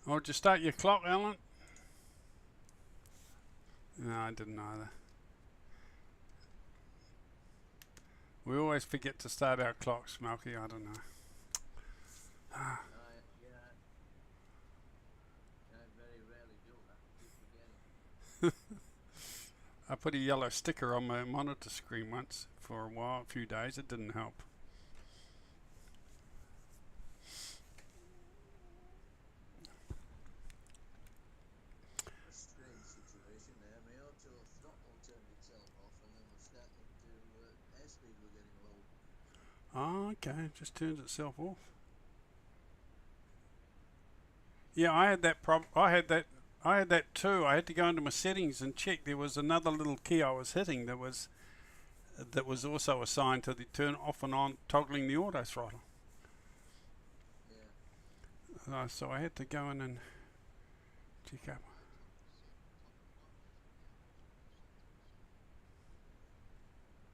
Oh, did you start your clock, Alan? No, I didn't either. We always forget to start our clocks, Malky. I don't know. I very rarely do that. I keep forgetting. I put a yellow sticker on my monitor screen once for a few days. It didn't help. Strange situation there. My auto throttle turned itself off, and then was starting to airspeed were getting low. Oh, okay. Just turns itself off. Yeah, I had that problem. I had that too. I had to go into my settings and check. There was another little key I was hitting that was also assigned to the turn off and on, toggling the auto throttle. Yeah. So I had to go in and check up.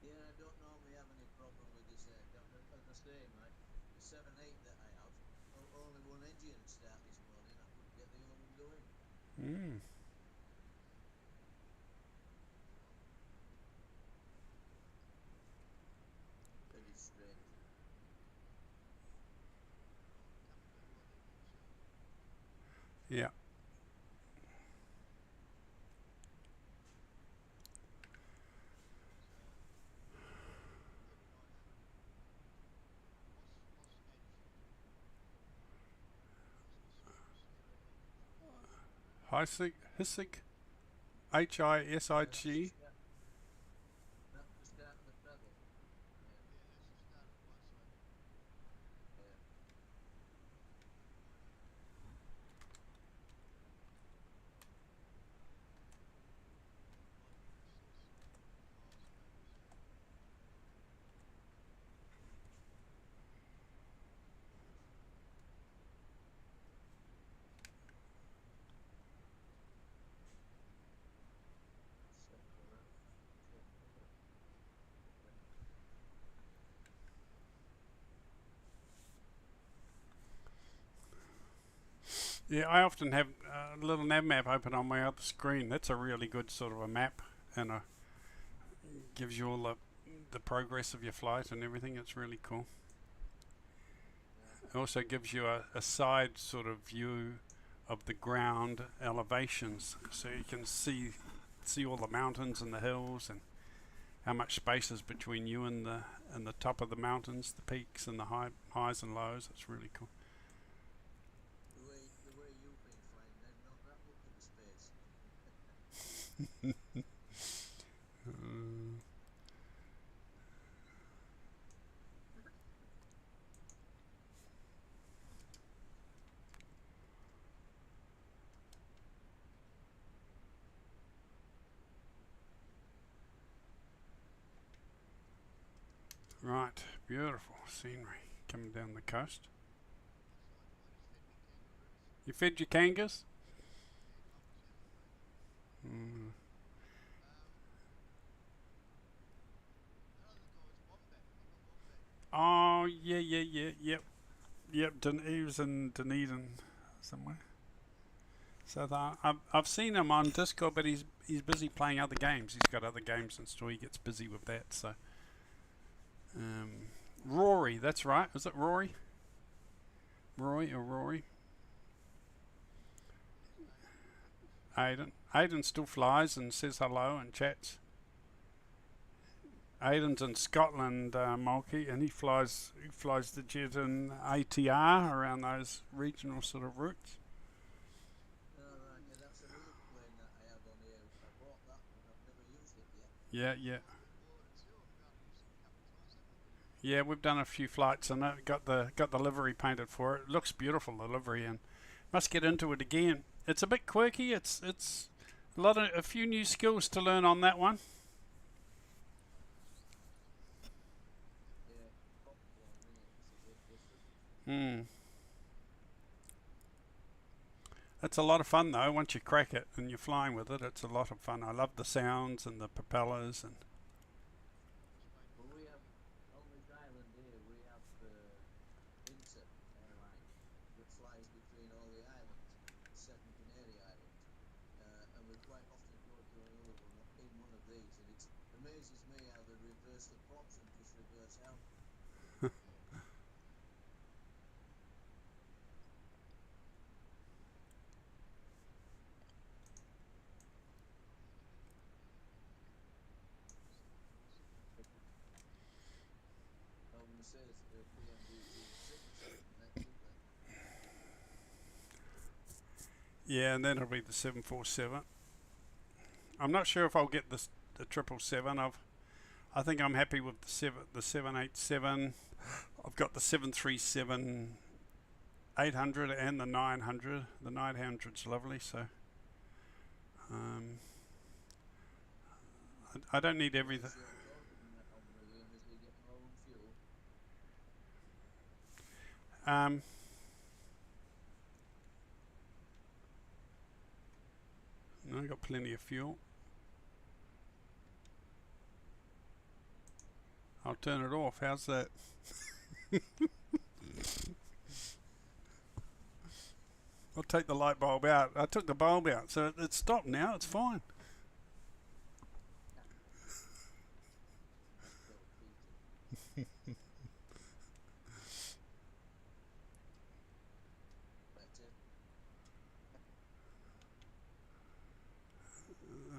Yeah, I don't normally have any problem with this aircraft. As I say, the 7.8 that I have, only one engine start this morning. I couldn't get the other one going. Very strange. Yeah. Hissig, Hisig, Hisig. That's the start of the travel. Yeah, I often have a little nav map open on my other screen. That's a really good sort of a map, and gives you all the progress of your flight and everything. It's really cool. It also gives you a side sort of view of the ground elevations, so you can see all the mountains and the hills and how much space is between you and the top of the mountains, the peaks and the highs and lows. It's really cool. The way you've been flying, there's not that much of a space. Right, beautiful scenery coming down the coast. You fed your kangas? Mm. Oh, yep. He was in Dunedin somewhere. So I've seen him on Discord, but he's busy playing other games. He's got other games installed. He gets busy with that. So Rory, that's right. Is it Rory? Roy or Rory? Aidan still flies and says hello and chats. Aidan's in Scotland, Mulkey, and he flies the jet in ATR around those regional sort of routes. Alright, yeah, that's another plane that I have on here. I bought that one, I've never used it yet. Yeah. Yeah, we've done a few flights and it got the livery painted for it. It looks beautiful, the livery, and must get into it again. It's a bit quirky. It's a few new skills to learn on that one. It's a lot of fun though. Once you crack it and you're flying with it, it's a lot of fun. I love the sounds and the propellers and. Well, we have on this island here. We have Intl airline that flies between all the islands, 7 Canary Islands, and we quite often go to another one in one of these, and it amazes me how they reverse the props and just reverse out. Yeah, and then it'll be the 747. I'm not sure if I'll get the 777. I think I'm happy with the 787. I've got the 737 800 and the 900. The 900's lovely, so I don't need everything. No, I got plenty of fuel. I'll turn it off. How's that? I'll take the light bulb out. I took the bulb out, so it's stopped now. It's fine.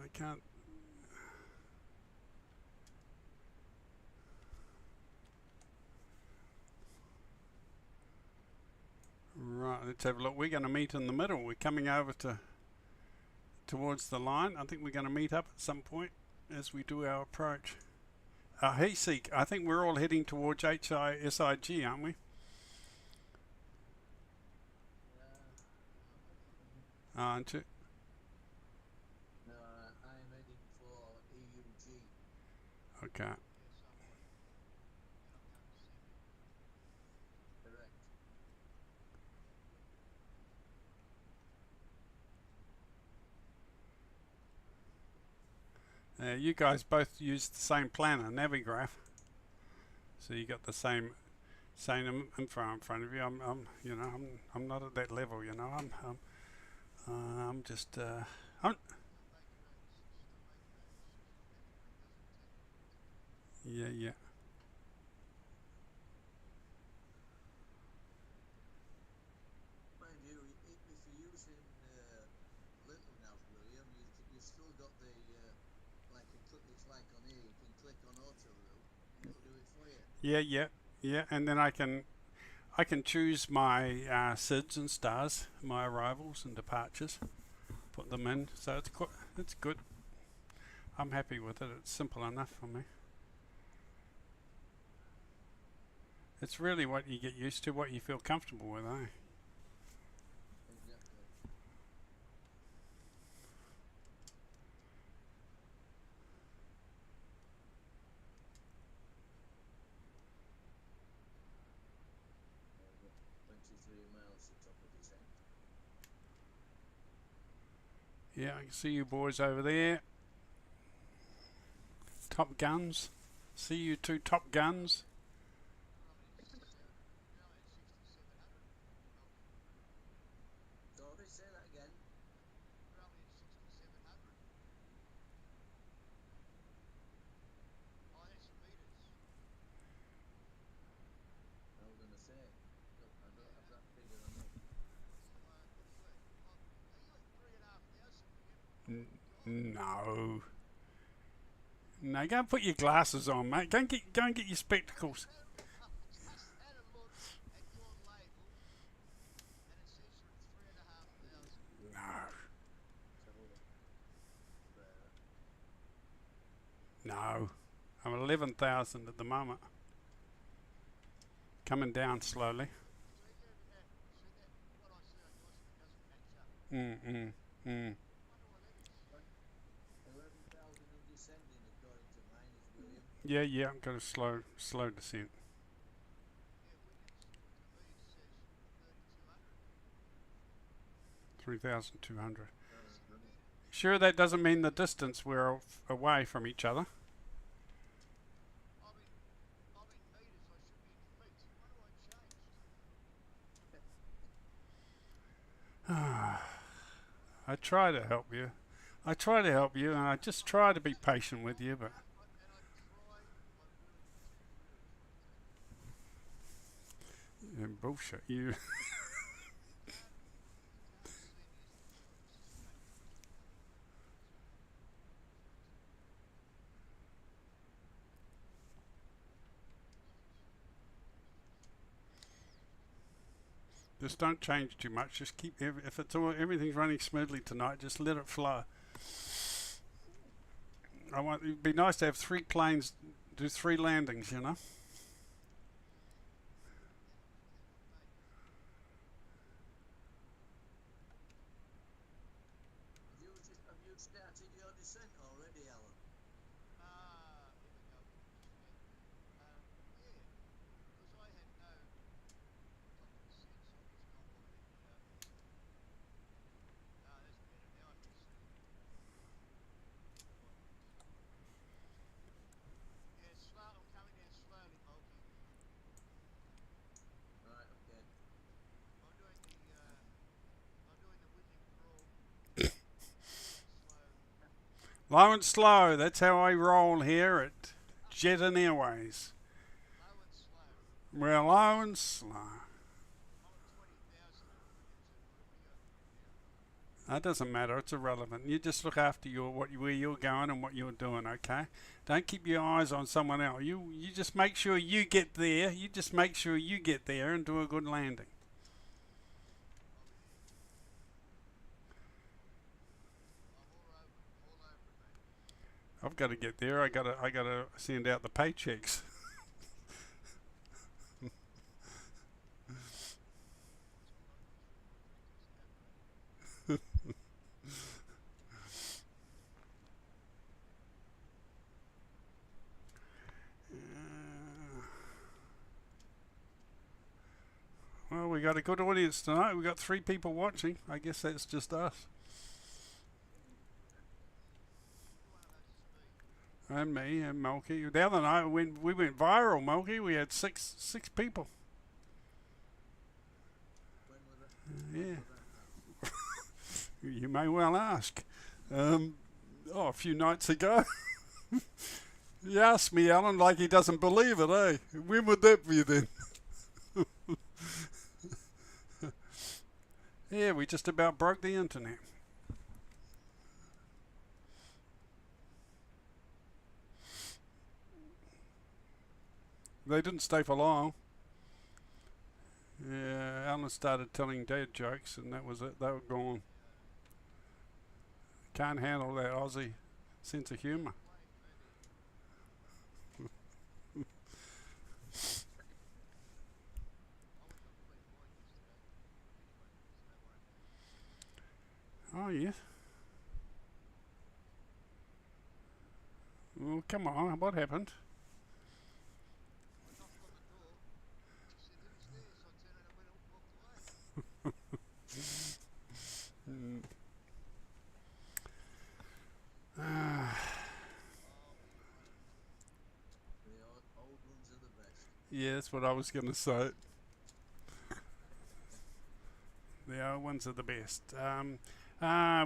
I can't. Right, let's have a look. We're going to meet in the middle. We're coming over towards the line. I think we're going to meet up at some point as we do our approach. Hayseek, I think we're all heading towards HISIG, aren't we? Aren't you? No, I'm heading for EUG. Okay. Correct. You guys both use the same planner, Navigraph. So you got the same info in front of you. I'm not at that level, I'm just yeah. Mind you, if you're using got the like it's like on here. You can click on auto route, and it'll do it for you. Yeah, and then I can choose my SIDs and stars, my arrivals and departures, put them in. So it's good. I'm happy with it. It's simple enough for me. It's really what you get used to, what you feel comfortable with, eh? Exactly. I've got 23 miles to top of descent. Yeah, I can see you boys over there. Top Guns. See you two Top Guns. Sorry, say that again. I was gonna say, look, I don't have that figure on me. No. No, go and put your glasses on, mate. Go and get your spectacles. No. No. I'm 11,000 at the moment. Coming down slowly. 11,000 and descending according to mine is William. Yeah, I'm going to slow descent. $3,200. Sure, that doesn't mean the distance we're away from each other. I try to help you. And I just try to be patient with you, but bullshit, you. Just don't change too much. Just keep if everything's running smoothly tonight, just let it flow. It'd be nice to have 3 planes do 3 landings, you know. Have you started your descent already, Alan? Right, okay. Low and slow. That's how I roll here at Jet and Airways. We're low and slow. That doesn't matter. It's irrelevant. You just look after where you're going and what you're doing. Okay. Don't keep your eyes on someone else. You just make sure you get there. You just make sure you get there and do a good landing. I've got to get there. I gotta send out the paychecks. Well, we got a good audience tonight. We got 3 people watching. I guess that's just us. And me and Mulkey. The other night when we went viral, Mulkey, we had six people. When was Yeah. You may well ask. A few nights ago. He asked me, Alan, like he doesn't believe it, eh? When would that be then? Yeah, we just about broke the internet. They didn't stay for long. Yeah, Alan started telling dad jokes, and that was it. They were gone. Can't handle that Aussie sense of humour. Oh, yes. Well, come on, what happened? Yeah, that's what I was going to say. The old ones are the best.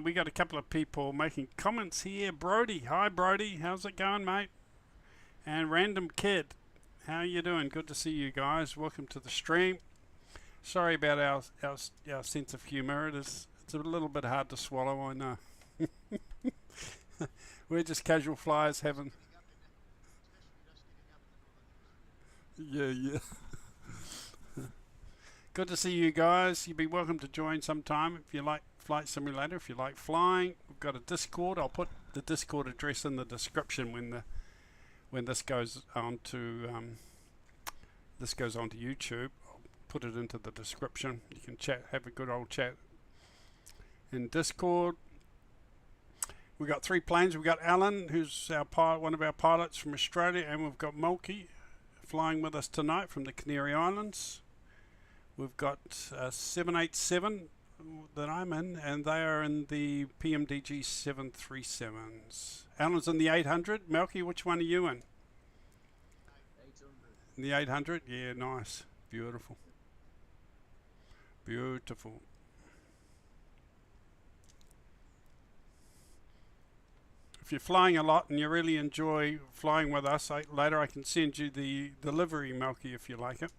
We got a couple of people making comments here. Brody, hi Brody, how's it going, mate? And Random Kid, how you doing? Good to see you guys. Welcome to the stream. Sorry about our sense of humour. It's a little bit hard to swallow, I know. We're just casual flyers having. Yeah. Good to see you guys. You'd be welcome to join sometime if you like Flight Simulator, if you like flying. We've got a Discord. I'll put the Discord address in the description when this goes on to YouTube. I'll put it into the description. You can chat, have a good old chat in Discord. We've got 3 planes. We've got Alan, who's our pilot, one of our pilots from Australia, and we've got Mulkey flying with us tonight from the Canary Islands. We've got 787 that I'm in, and they are in the PMDG 737s. Alan's in the 800. Melky, which one are you in? 800. In the 800? Yeah, nice. Beautiful. Beautiful. If you're flying a lot and you really enjoy flying with us, later I can send you the livery, Melky, if you like it.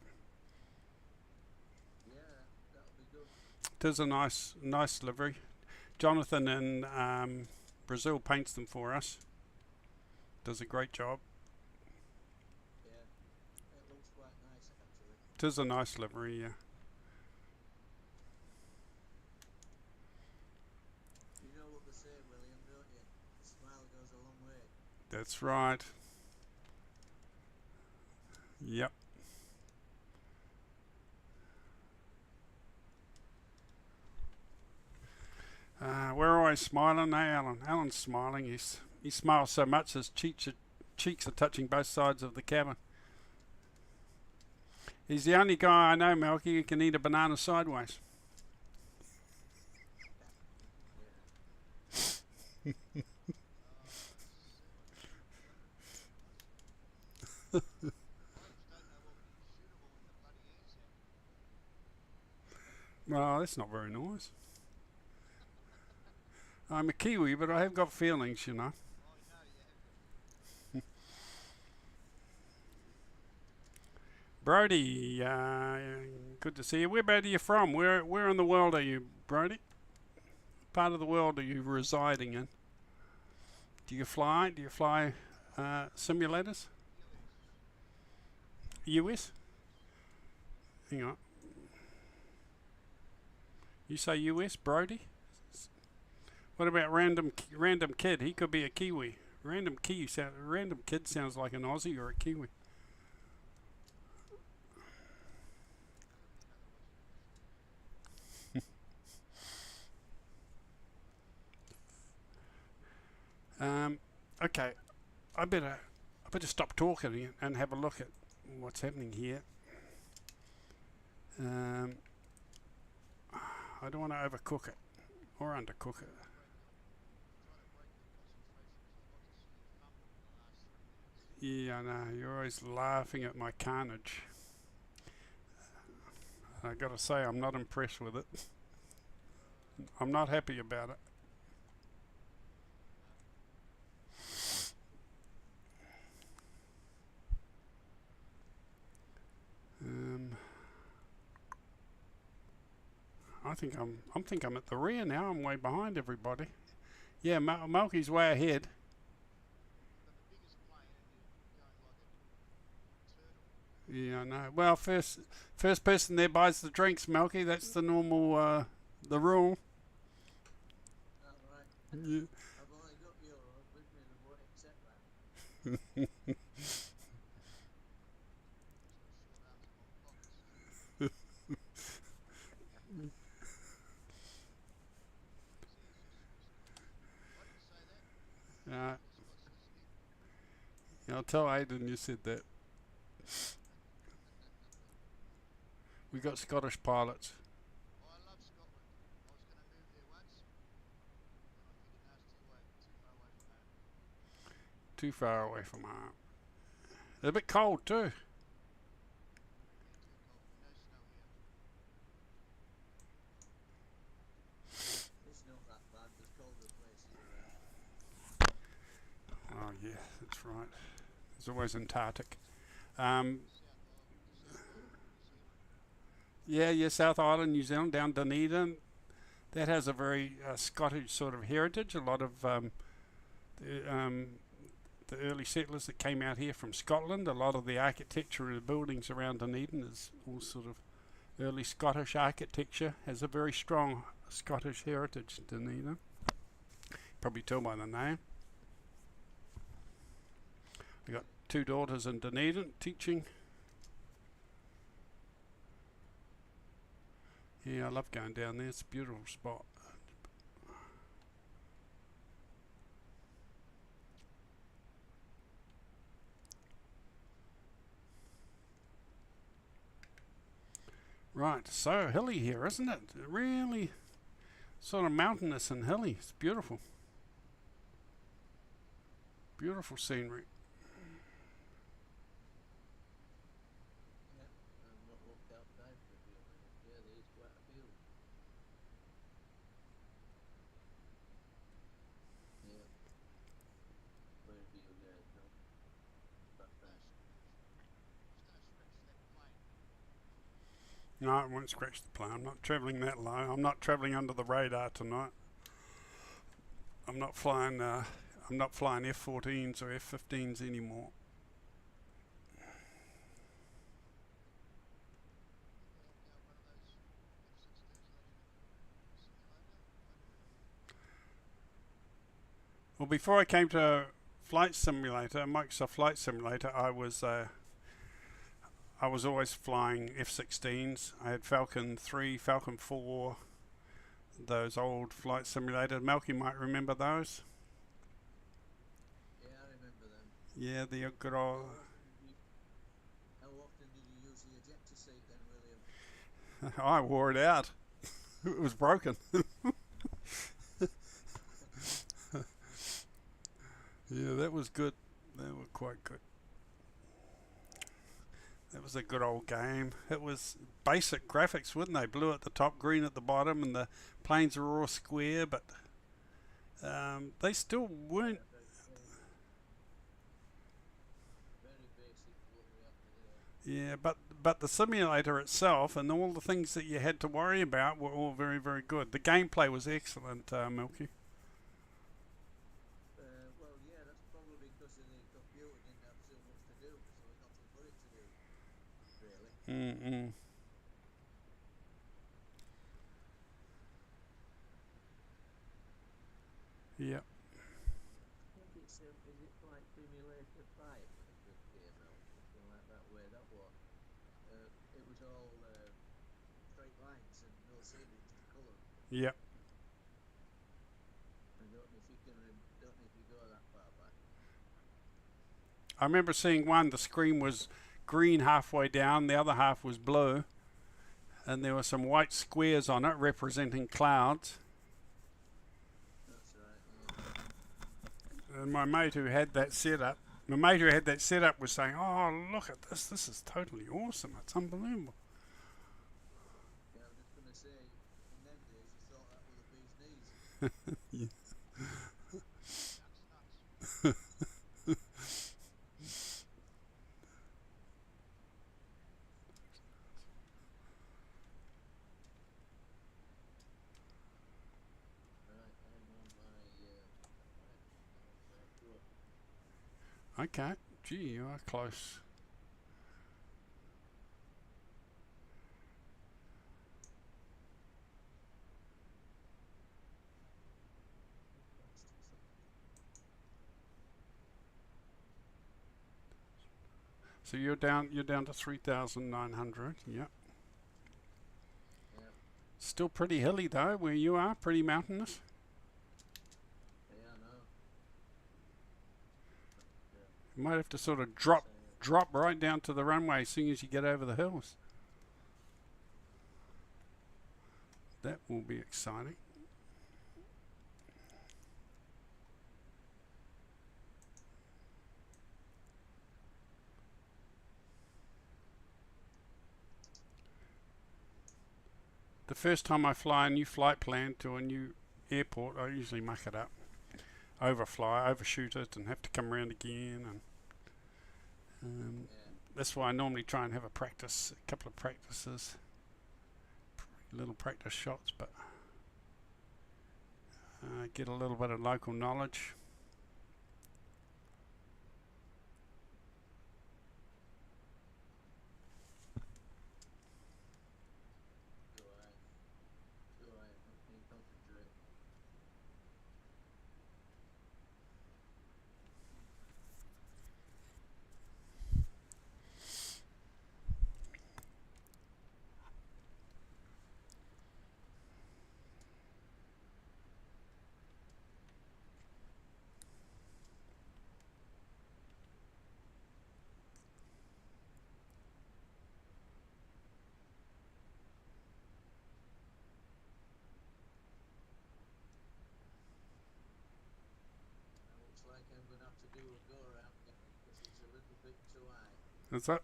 It is a nice livery. Jonathan in Brazil paints them for us. Does a great job. Yeah, it looks quite nice actually. It is a nice livery, yeah. You know what they say, William, don't you? A smile goes a long way. That's right. Yep. We're always smiling, eh, Alan? Alan's smiling. He smiles so much his cheeks are touching both sides of the cabin. He's the only guy I know, Melky, who can eat a banana sideways. Well, that's not very nice. I'm a Kiwi, but I have got feelings, you know. Brody, good to see you. Where about are you from? Where in the world are you, Brody? What part of the world are you residing in? Do you fly? Do you fly simulators? US? Hang on. You say US, Brody? What about Random Kid? He could be a Kiwi. Random Kid sounds like an Aussie or a Kiwi. Okay, I better stop talking and have a look at what's happening here. I don't want to overcook it or undercook it. Yeah, I know. You're always laughing at my carnage. I gotta say, I'm not impressed with it. I'm not happy about it. I think I'm at the rear now. I'm way behind everybody. Yeah, Malky's way ahead. Yeah, I know. Well, first person there buys the drinks, Melky. That's the normal, the rule. All right. Yeah. I've only got euros with me, they won't accept that. Yeah, I'll tell Aiden you said that. We got Scottish pilots. Oh, I love Scotland. I was going to move there once, and I figured no, it's too far away from home. Too far away from home. They're a bit cold too. Yeah, too cold. No snow here. It's not that bad, there's colder places around. Oh yeah, that's right. There's always Antarctic. Yeah, South Island, New Zealand, down Dunedin. That has a very Scottish sort of heritage. A lot of the early settlers that came out here from Scotland. A lot of the architecture of the buildings around Dunedin is all sort of early Scottish architecture. Has a very strong Scottish heritage, Dunedin. Probably tell by the name. I got 2 daughters in Dunedin teaching. Yeah, I love going down there. It's a beautiful spot. Right, so hilly here, isn't it? Really sort of mountainous and hilly. It's beautiful. Beautiful scenery. Yeah, I've not looked outside for a few minutes. Yeah, there is quite a few. Yeah. Where do you guys go? But that's No, I won't scratch the plane. I'm not travelling that low. I'm not travelling under the radar tonight. I'm not flying F-14s or F-15s anymore. Well, before I came to Flight Simulator, Microsoft Flight Simulator, I was always flying F-16s. I had Falcon 3, Falcon 4, those old Flight Simulator. Melky might remember those. yeah, I remember them. Yeah, the good old. How often did you use the ejector seat then, William? I wore it out. It was broken. Yeah, that was good. They were quite good. That was a good old game. It was basic graphics, wouldn't they? Blue at the top, green at the bottom, and the planes were all square, but they still weren't. Very basic what we have to do. Yeah, but the simulator itself and all the things that you had to worry about were all very, very good. The gameplay was excellent, Milky. Well, yeah, that's probably because the computer didn't have so much to do, so there's nothing for it to do, really. Mm-mm. Yeah. I think it's, is it Flight Simulator 5 that came out, something like that, where that was, it was all straight lines and no scenery, just colour. Yeah. I don't know if you can, don't know if you go that far back. I remember seeing one, the screen was green halfway down, the other half was blue, and there were some white squares on it representing clouds. That's right, yeah. And my mate who had that setup was saying, "Oh, look at this! This is totally awesome! It's unbelievable." Yeah, I'm just going to say, in them days you thought that was the bee's knees. Right, I'm on my Okay, gee, you are close. So you're down to 3,900. Yep. Yeah. Still pretty hilly though, where you are, pretty mountainous. Yeah, I know. You might have to sort of drop right down to the runway as soon as you get over the hills. That will be exciting. The first time I fly a new flight plan to a new airport, I usually muck it up. Overshoot it, and have to come around again. And that's why I normally try and have a couple of practices, little practice shots, but get a little bit of local knowledge. Looks like I'm going to have to do a go around because it's a little bit too high. That's that.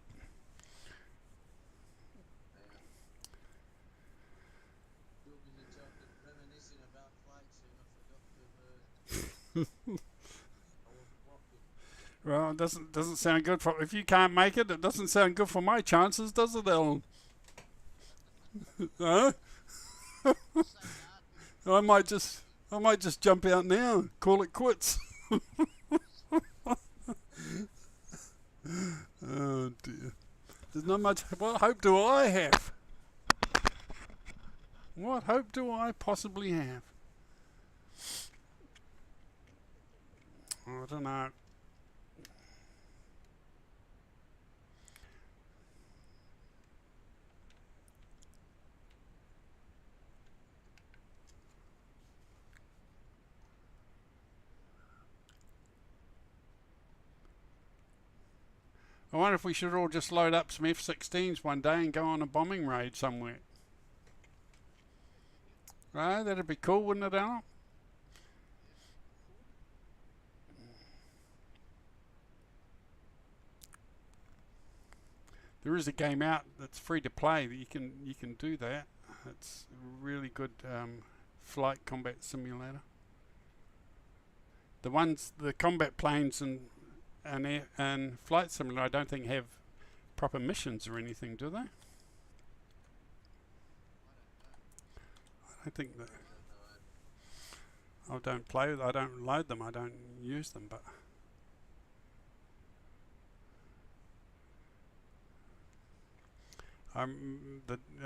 Too busy talking, reminiscing about flight sim. I forgot to. I wasn't walking. Well, it doesn't sound good for. If you can't make it, it doesn't sound good for my chances, does it, Ellen? Huh? I might just jump out now and call it quits. Oh dear. There's not much. What hope do I have? What hope do I possibly have? I don't know. I wonder if we should all just load up some F-16s one day and go on a bombing raid somewhere. Right, that'd be cool, wouldn't it, Alan? There is a game out that's free to play that you can do that. It's a really good flight combat simulator. The combat planes and flight simulator, I don't think have proper missions or anything, do they? I don't think that. I don't play. I don't load them. I don't use them. But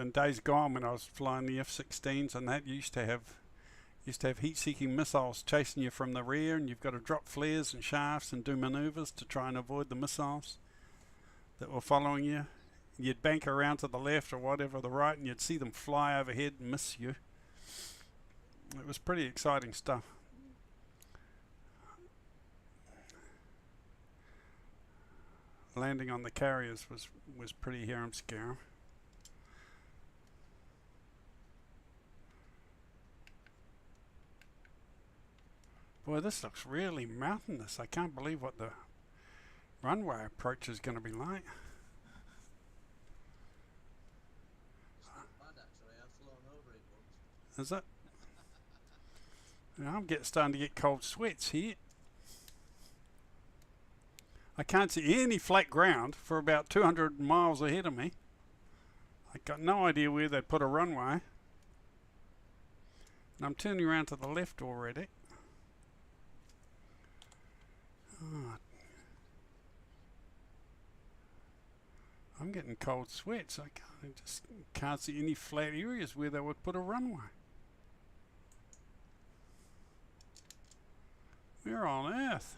in days gone when I was flying the F-16s and that used to have heat-seeking missiles chasing you from the rear, and you've got to drop flares and shafts and do maneuvers to try and avoid the missiles that were following you. You'd bank around to the left or whatever, the right, and you'd see them fly overhead and miss you. It was pretty exciting stuff. Landing on the carriers was pretty harum-scarum. Boy, this looks really mountainous. I can't believe what the runway approach is going to be like. Is it? I'm starting to get cold sweats here. I can't see any flat ground for about 200 miles ahead of me. I got no idea where they'd put a runway. And I'm turning around to the left already. Oh, I'm getting cold sweats. I just can't see any flat areas where they would put a runway. Where on earth?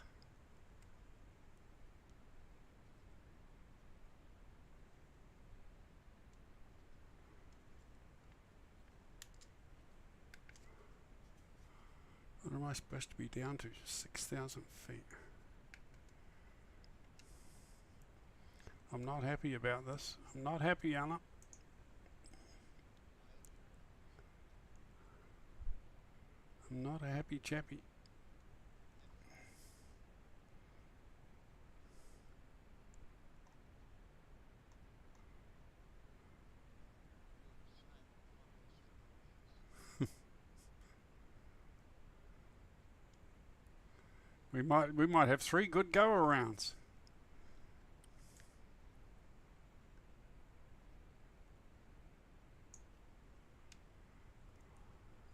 I supposed to be down to? 6,000 feet. I'm not happy about this. I'm not happy, Anna. I'm not a happy chappy. We might have 3 good go-arounds.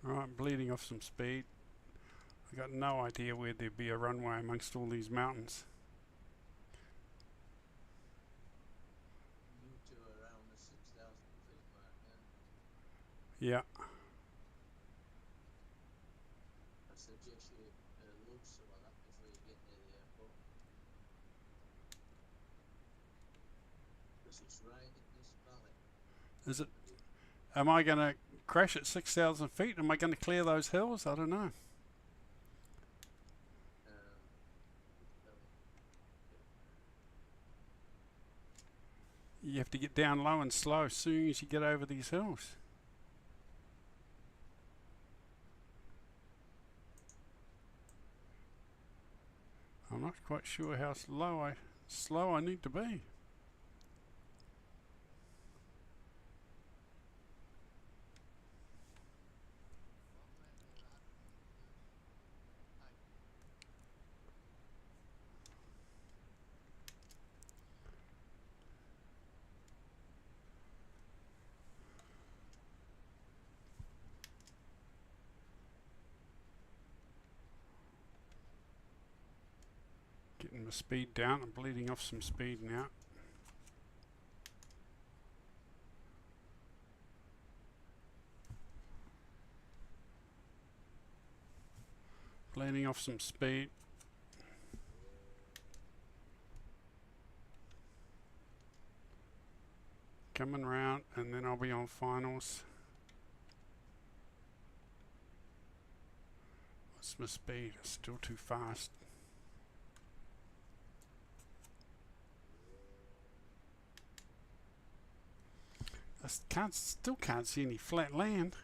Alright, bleeding off some speed. I got no idea where there'd be a runway amongst all these mountains. You two are around the 6,000 feet mark then. Yeah. I suggest you look some of that before you get near the airport. Because it's right in this valley. Is it? Am I going to crash at 6,000 feet? Am I going to clear those hills? I don't know. You have to get down low and slow as soon as you get over these hills. I'm not quite sure how slow I need to be. Getting my speed down. I'm bleeding off some speed now. Bleeding off some speed. Coming round, and then I'll be on finals. What's my speed? It's still too fast. I still can't see any flat land.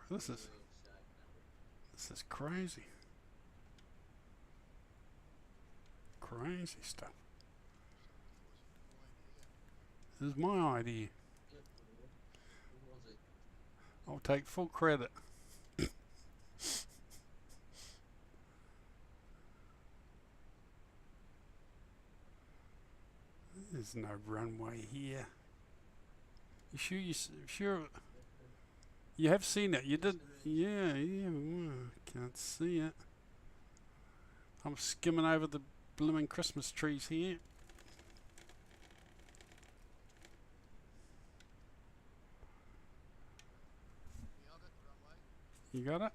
This is crazy. Crazy stuff. This is my idea. I'll take full credit. There's no runway here. You sure? Sure? You have seen it. You did. Yeah. Can't see it. I'm skimming over the blooming Christmas trees here. You got it?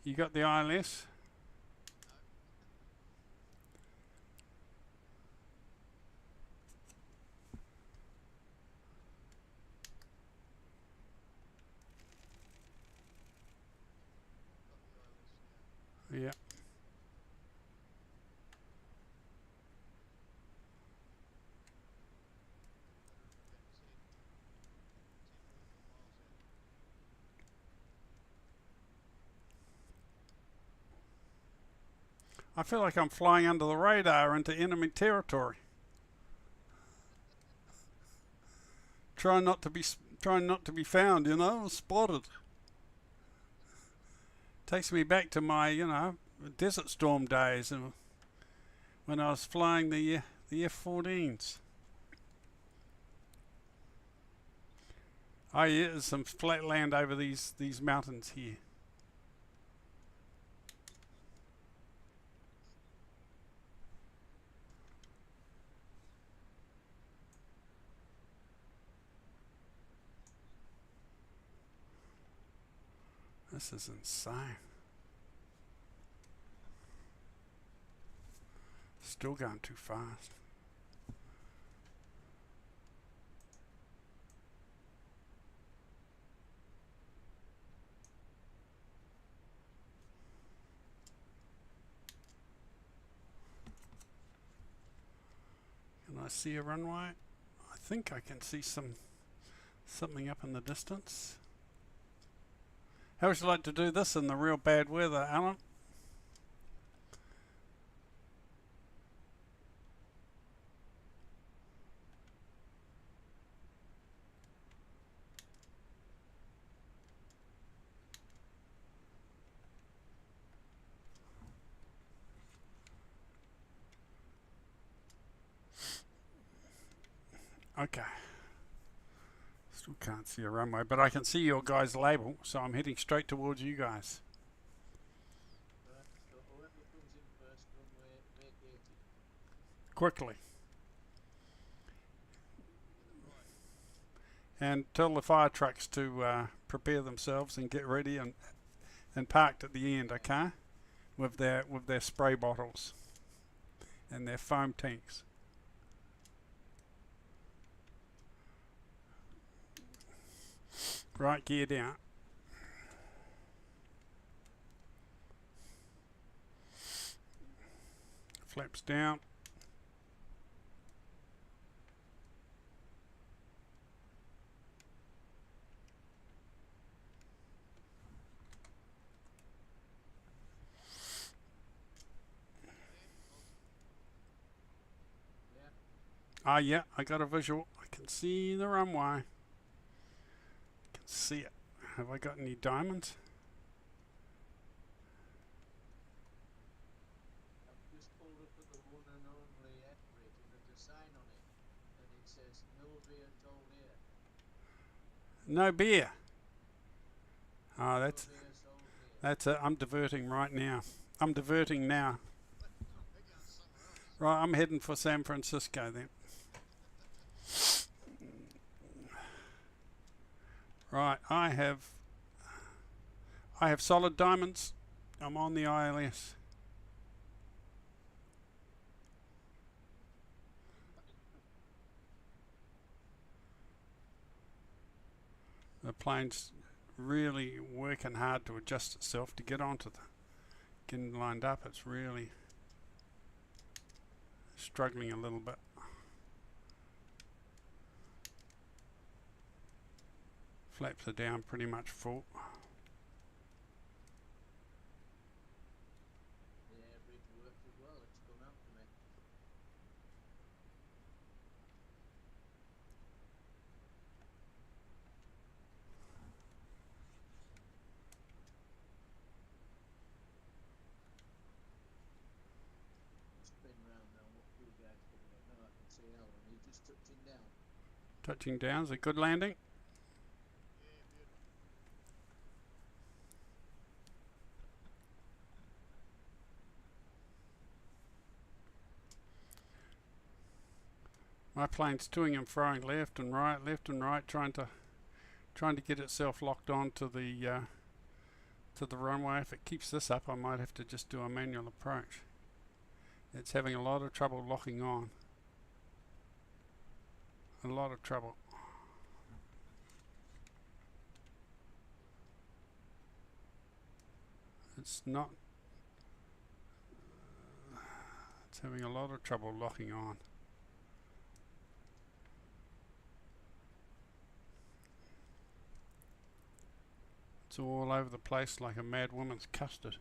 You got the ILS? Yeah. I feel like I'm flying under the radar into enemy territory. Trying not to be found, you know, spotted. Takes me back to my, Desert Storm days, and when I was flying the F-14s. Oh yeah, there's some flat land over these mountains here. This is insane. Still going too fast. Can I see a runway? I think I can see something up in the distance. How would you like to do this in the real bad weather, Alan? Okay. Still can't see a runway, but I can see your guys' label, so I'm heading straight towards you guys. Right, so whoever comes in first, runway vacated. Quickly. And tell the fire trucks to prepare themselves and get ready and parked at the end, okay? With their spray bottles and their foam tanks. Right, gear down. Flaps down. Ah, yeah, I got a visual. I can see the runway. See it. Have I got any diamonds? I've just pulled up at the one and only Everett, and there's a sign on it, and it says no beer sold here. No beer. Oh, No that's beer sold here. that's it. I'm diverting right now. I'm diverting now. Right, I'm heading for San Francisco then. Right, I have solid diamonds. I'm on the ILS. The plane's really working hard to adjust itself to get onto getting lined up. It's really struggling a little bit. Flaps are down pretty much full. Yeah, bridge worked as well, it's come out for me. Spin round now, what two guys coming in? No, I can see Alan, he's just touching down. Touching down is a good landing. My plane's toing and froing left and right, trying to get itself locked on to the runway. If it keeps this up, I might have to just do a manual approach. It's having a lot of trouble locking on. A lot of trouble. It's having a lot of trouble locking on. It's all over the place like a mad woman's custard.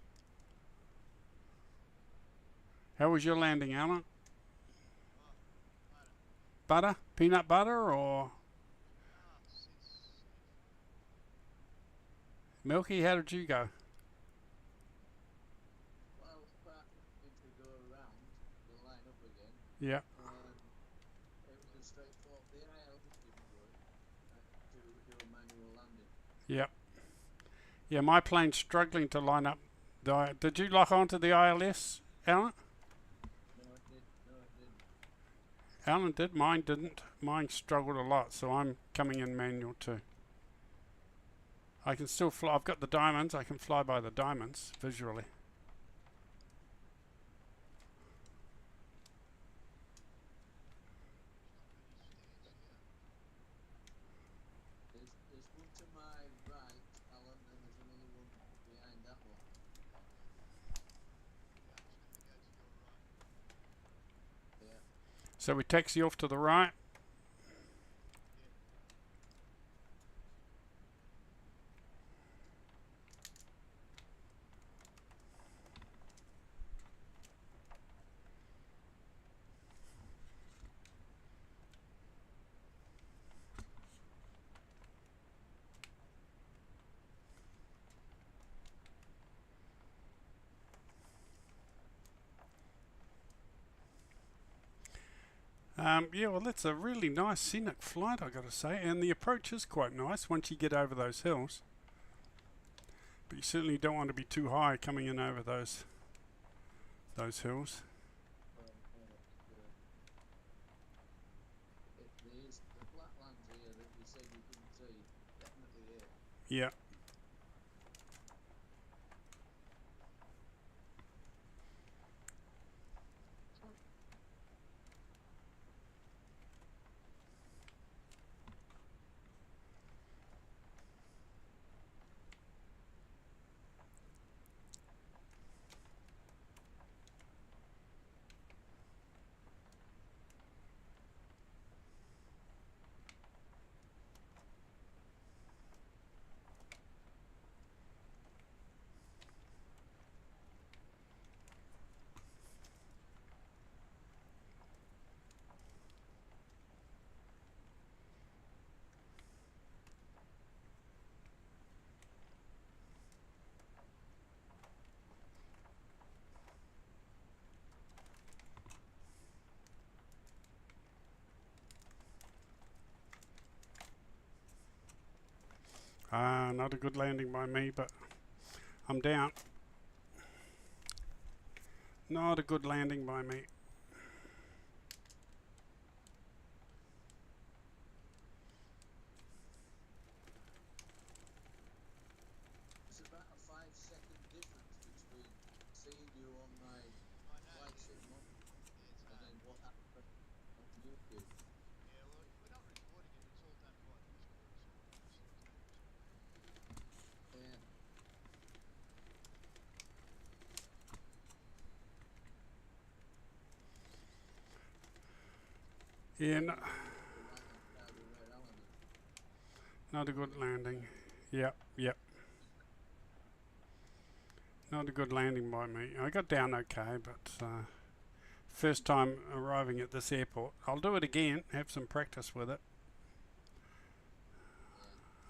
How was your landing, Alan? Butter? Peanut butter or milky? How did you go? Well, part into go around, the line up again. Yeah. It was a straightforward, the IL just didn't work to do a manual landing. Yep. Yeah, my plane's struggling to line up. Did you lock onto the ILS, Alan? No, it didn't. Alan did. Mine didn't. Mine struggled a lot, so I'm coming in manual too. I can still fly. I've got the diamonds. I can fly by the diamonds visually. So we taxi off to the right. Yeah, well, that's a really nice scenic flight, I got to say, and the approach is quite nice once you get over those hills. But you certainly don't want to be too high coming in over those hills. The flatlands here that we said you couldn't see, definitely here. Yeah. Not a good landing by me, but I'm down. Not a good landing by me. It's about a 5-second difference between seeing you on my flight sim and then what happened on YouTube. Yeah, well, we're not recording it. It's all done by Discord, so Yeah. Yeah, Right now, where Alan is. not a good landing. Yep, yep. Not a good landing by me. I got down okay, but first time arriving at this airport. I'll do it again, have some practice with it.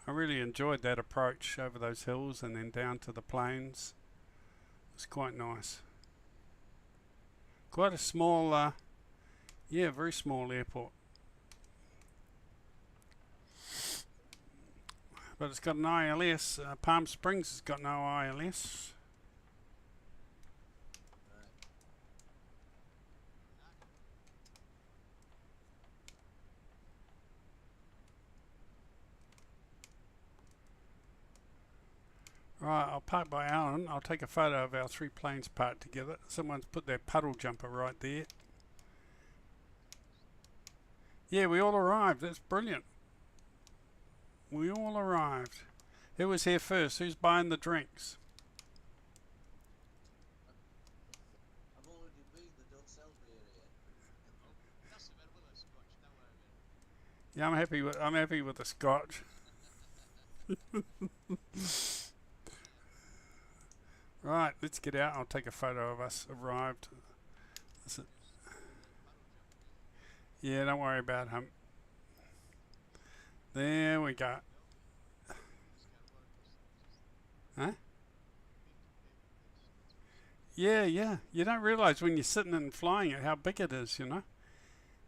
I really enjoyed that approach over those hills and then down to the plains. It's quite nice. Quite a small, yeah, very small airport. But it's got an ILS. Palm Springs has got no ILS. Right, I'll park by Alan. I'll take a photo of our three planes parked together. Someone's put their puddle jumper right there. Yeah, we all arrived. That's brilliant. We all arrived. Who was here first? Who's buying the drinks? I've already been the Dutch beer here. that's available as Scotch. Don't worry about it. Yeah, I'm happy with the scotch. Right, let's get out. I'll take a photo of us arrived. Yeah, don't worry about him. There we go. Huh? Yeah, yeah. You don't realise when you're sitting and flying it how big it is, you know.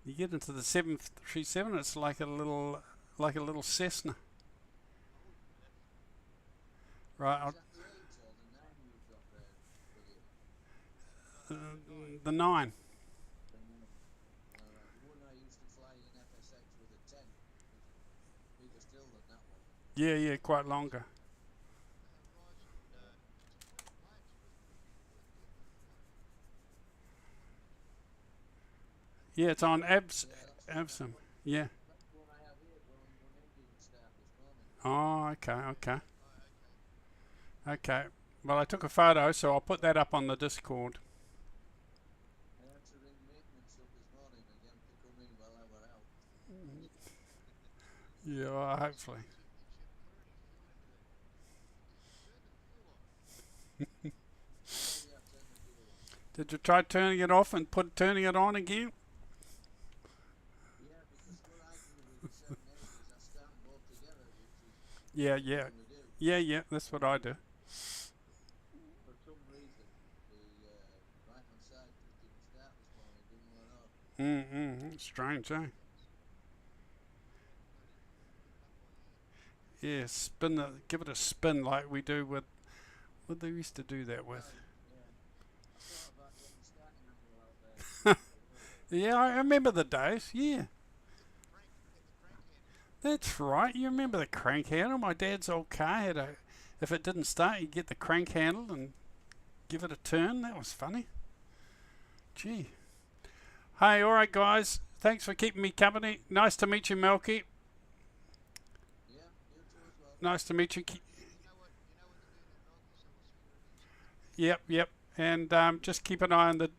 You get into the 737, it's like a little Cessna. Right, Is that the 8 or the 9 you've got there, William? the 9. The one I used to fly in FSX with a 10. It's bigger still than that one. Yeah, yeah, quite longer. Yeah, it's on Absam. Yeah. That's the one I have here, one engine start this morning. Oh, okay. Okay. Well, I took a photo, so I'll put that up on the Discord. I had to ring maintenance up this morning again to Meanwhile, I were out. Yeah, well, hopefully. Yeah, turn the fuel on. Did you try turning it off and turning it on again? Yeah, because what I do with the 780 is I start them both together, which is Yeah, yeah. what we do. Yeah, that's what I do. For some reason, the right-hand side just didn't start this morning. It didn't want on. Strange, eh? Yeah, give it a spin like we do with what they used to do that with. Yeah. I thought about getting the starting handle out there. Yeah, I remember the days. Yeah, that's right. You remember the crank handle? My dad's old car had if it didn't start, you'd get the crank handle and give it a turn. That was funny. Gee. Hey, all right, guys. Thanks for keeping me company. Nice to meet you, Melky. Yeah, you too as well. Nice to meet you. You know what they're doing in Milky, so we'll see you eventually. Yep. And just keep an eye on the When's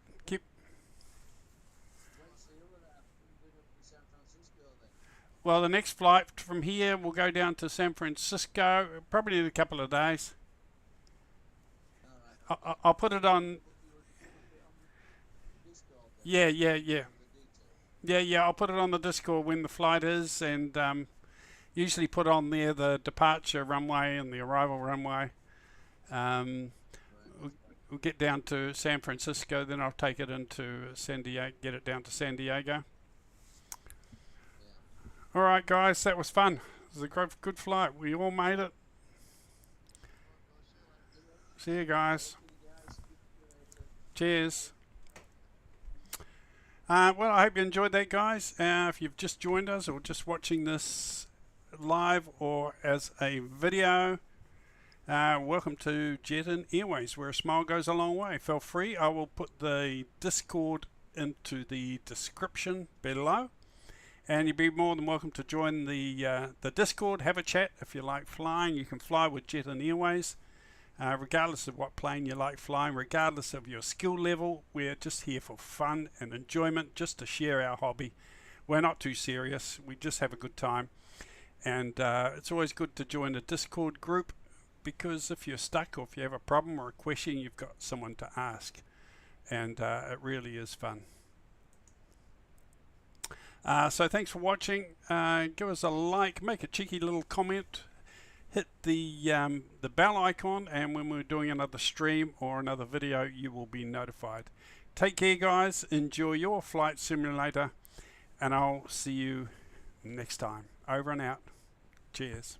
the other half? We're going up to San Francisco then. Well, the next flight from here will go down to San Francisco, probably in a couple of days. All right. I'll put it on. Put it on the Discord then. Yeah. The details. Yeah. I'll put it on the Discord when the flight is, and usually put on there the departure runway and the arrival runway. We'll get down to San Francisco, then I'll take it into San Diego, get it down to San Diego. All right, guys, that was fun. It was a good flight. We all made it. See you guys. Cheers. Well, I hope you enjoyed that, guys. If you've just joined us or just watching this live or as a video, welcome to Jet and Airways, where a smile goes a long way. Feel free. I will put the Discord into the description below, and you'd be more than welcome to join the Discord. Have a chat. If you like flying, you can fly with Jet and Airways, regardless of what plane you like flying, regardless of your skill level. We're just here for fun and enjoyment, just to share our hobby. We're not too serious. We just have a good time, and it's always good to join a Discord group, because if you're stuck or if you have a problem or a question, you've got someone to ask, and it really is fun. So thanks for watching. Give us a like, make a cheeky little comment, hit the bell icon, and when we're doing another stream or another video, you will be notified. Take care, guys. Enjoy your flight simulator, and I'll see you next time. Over and out. Cheers.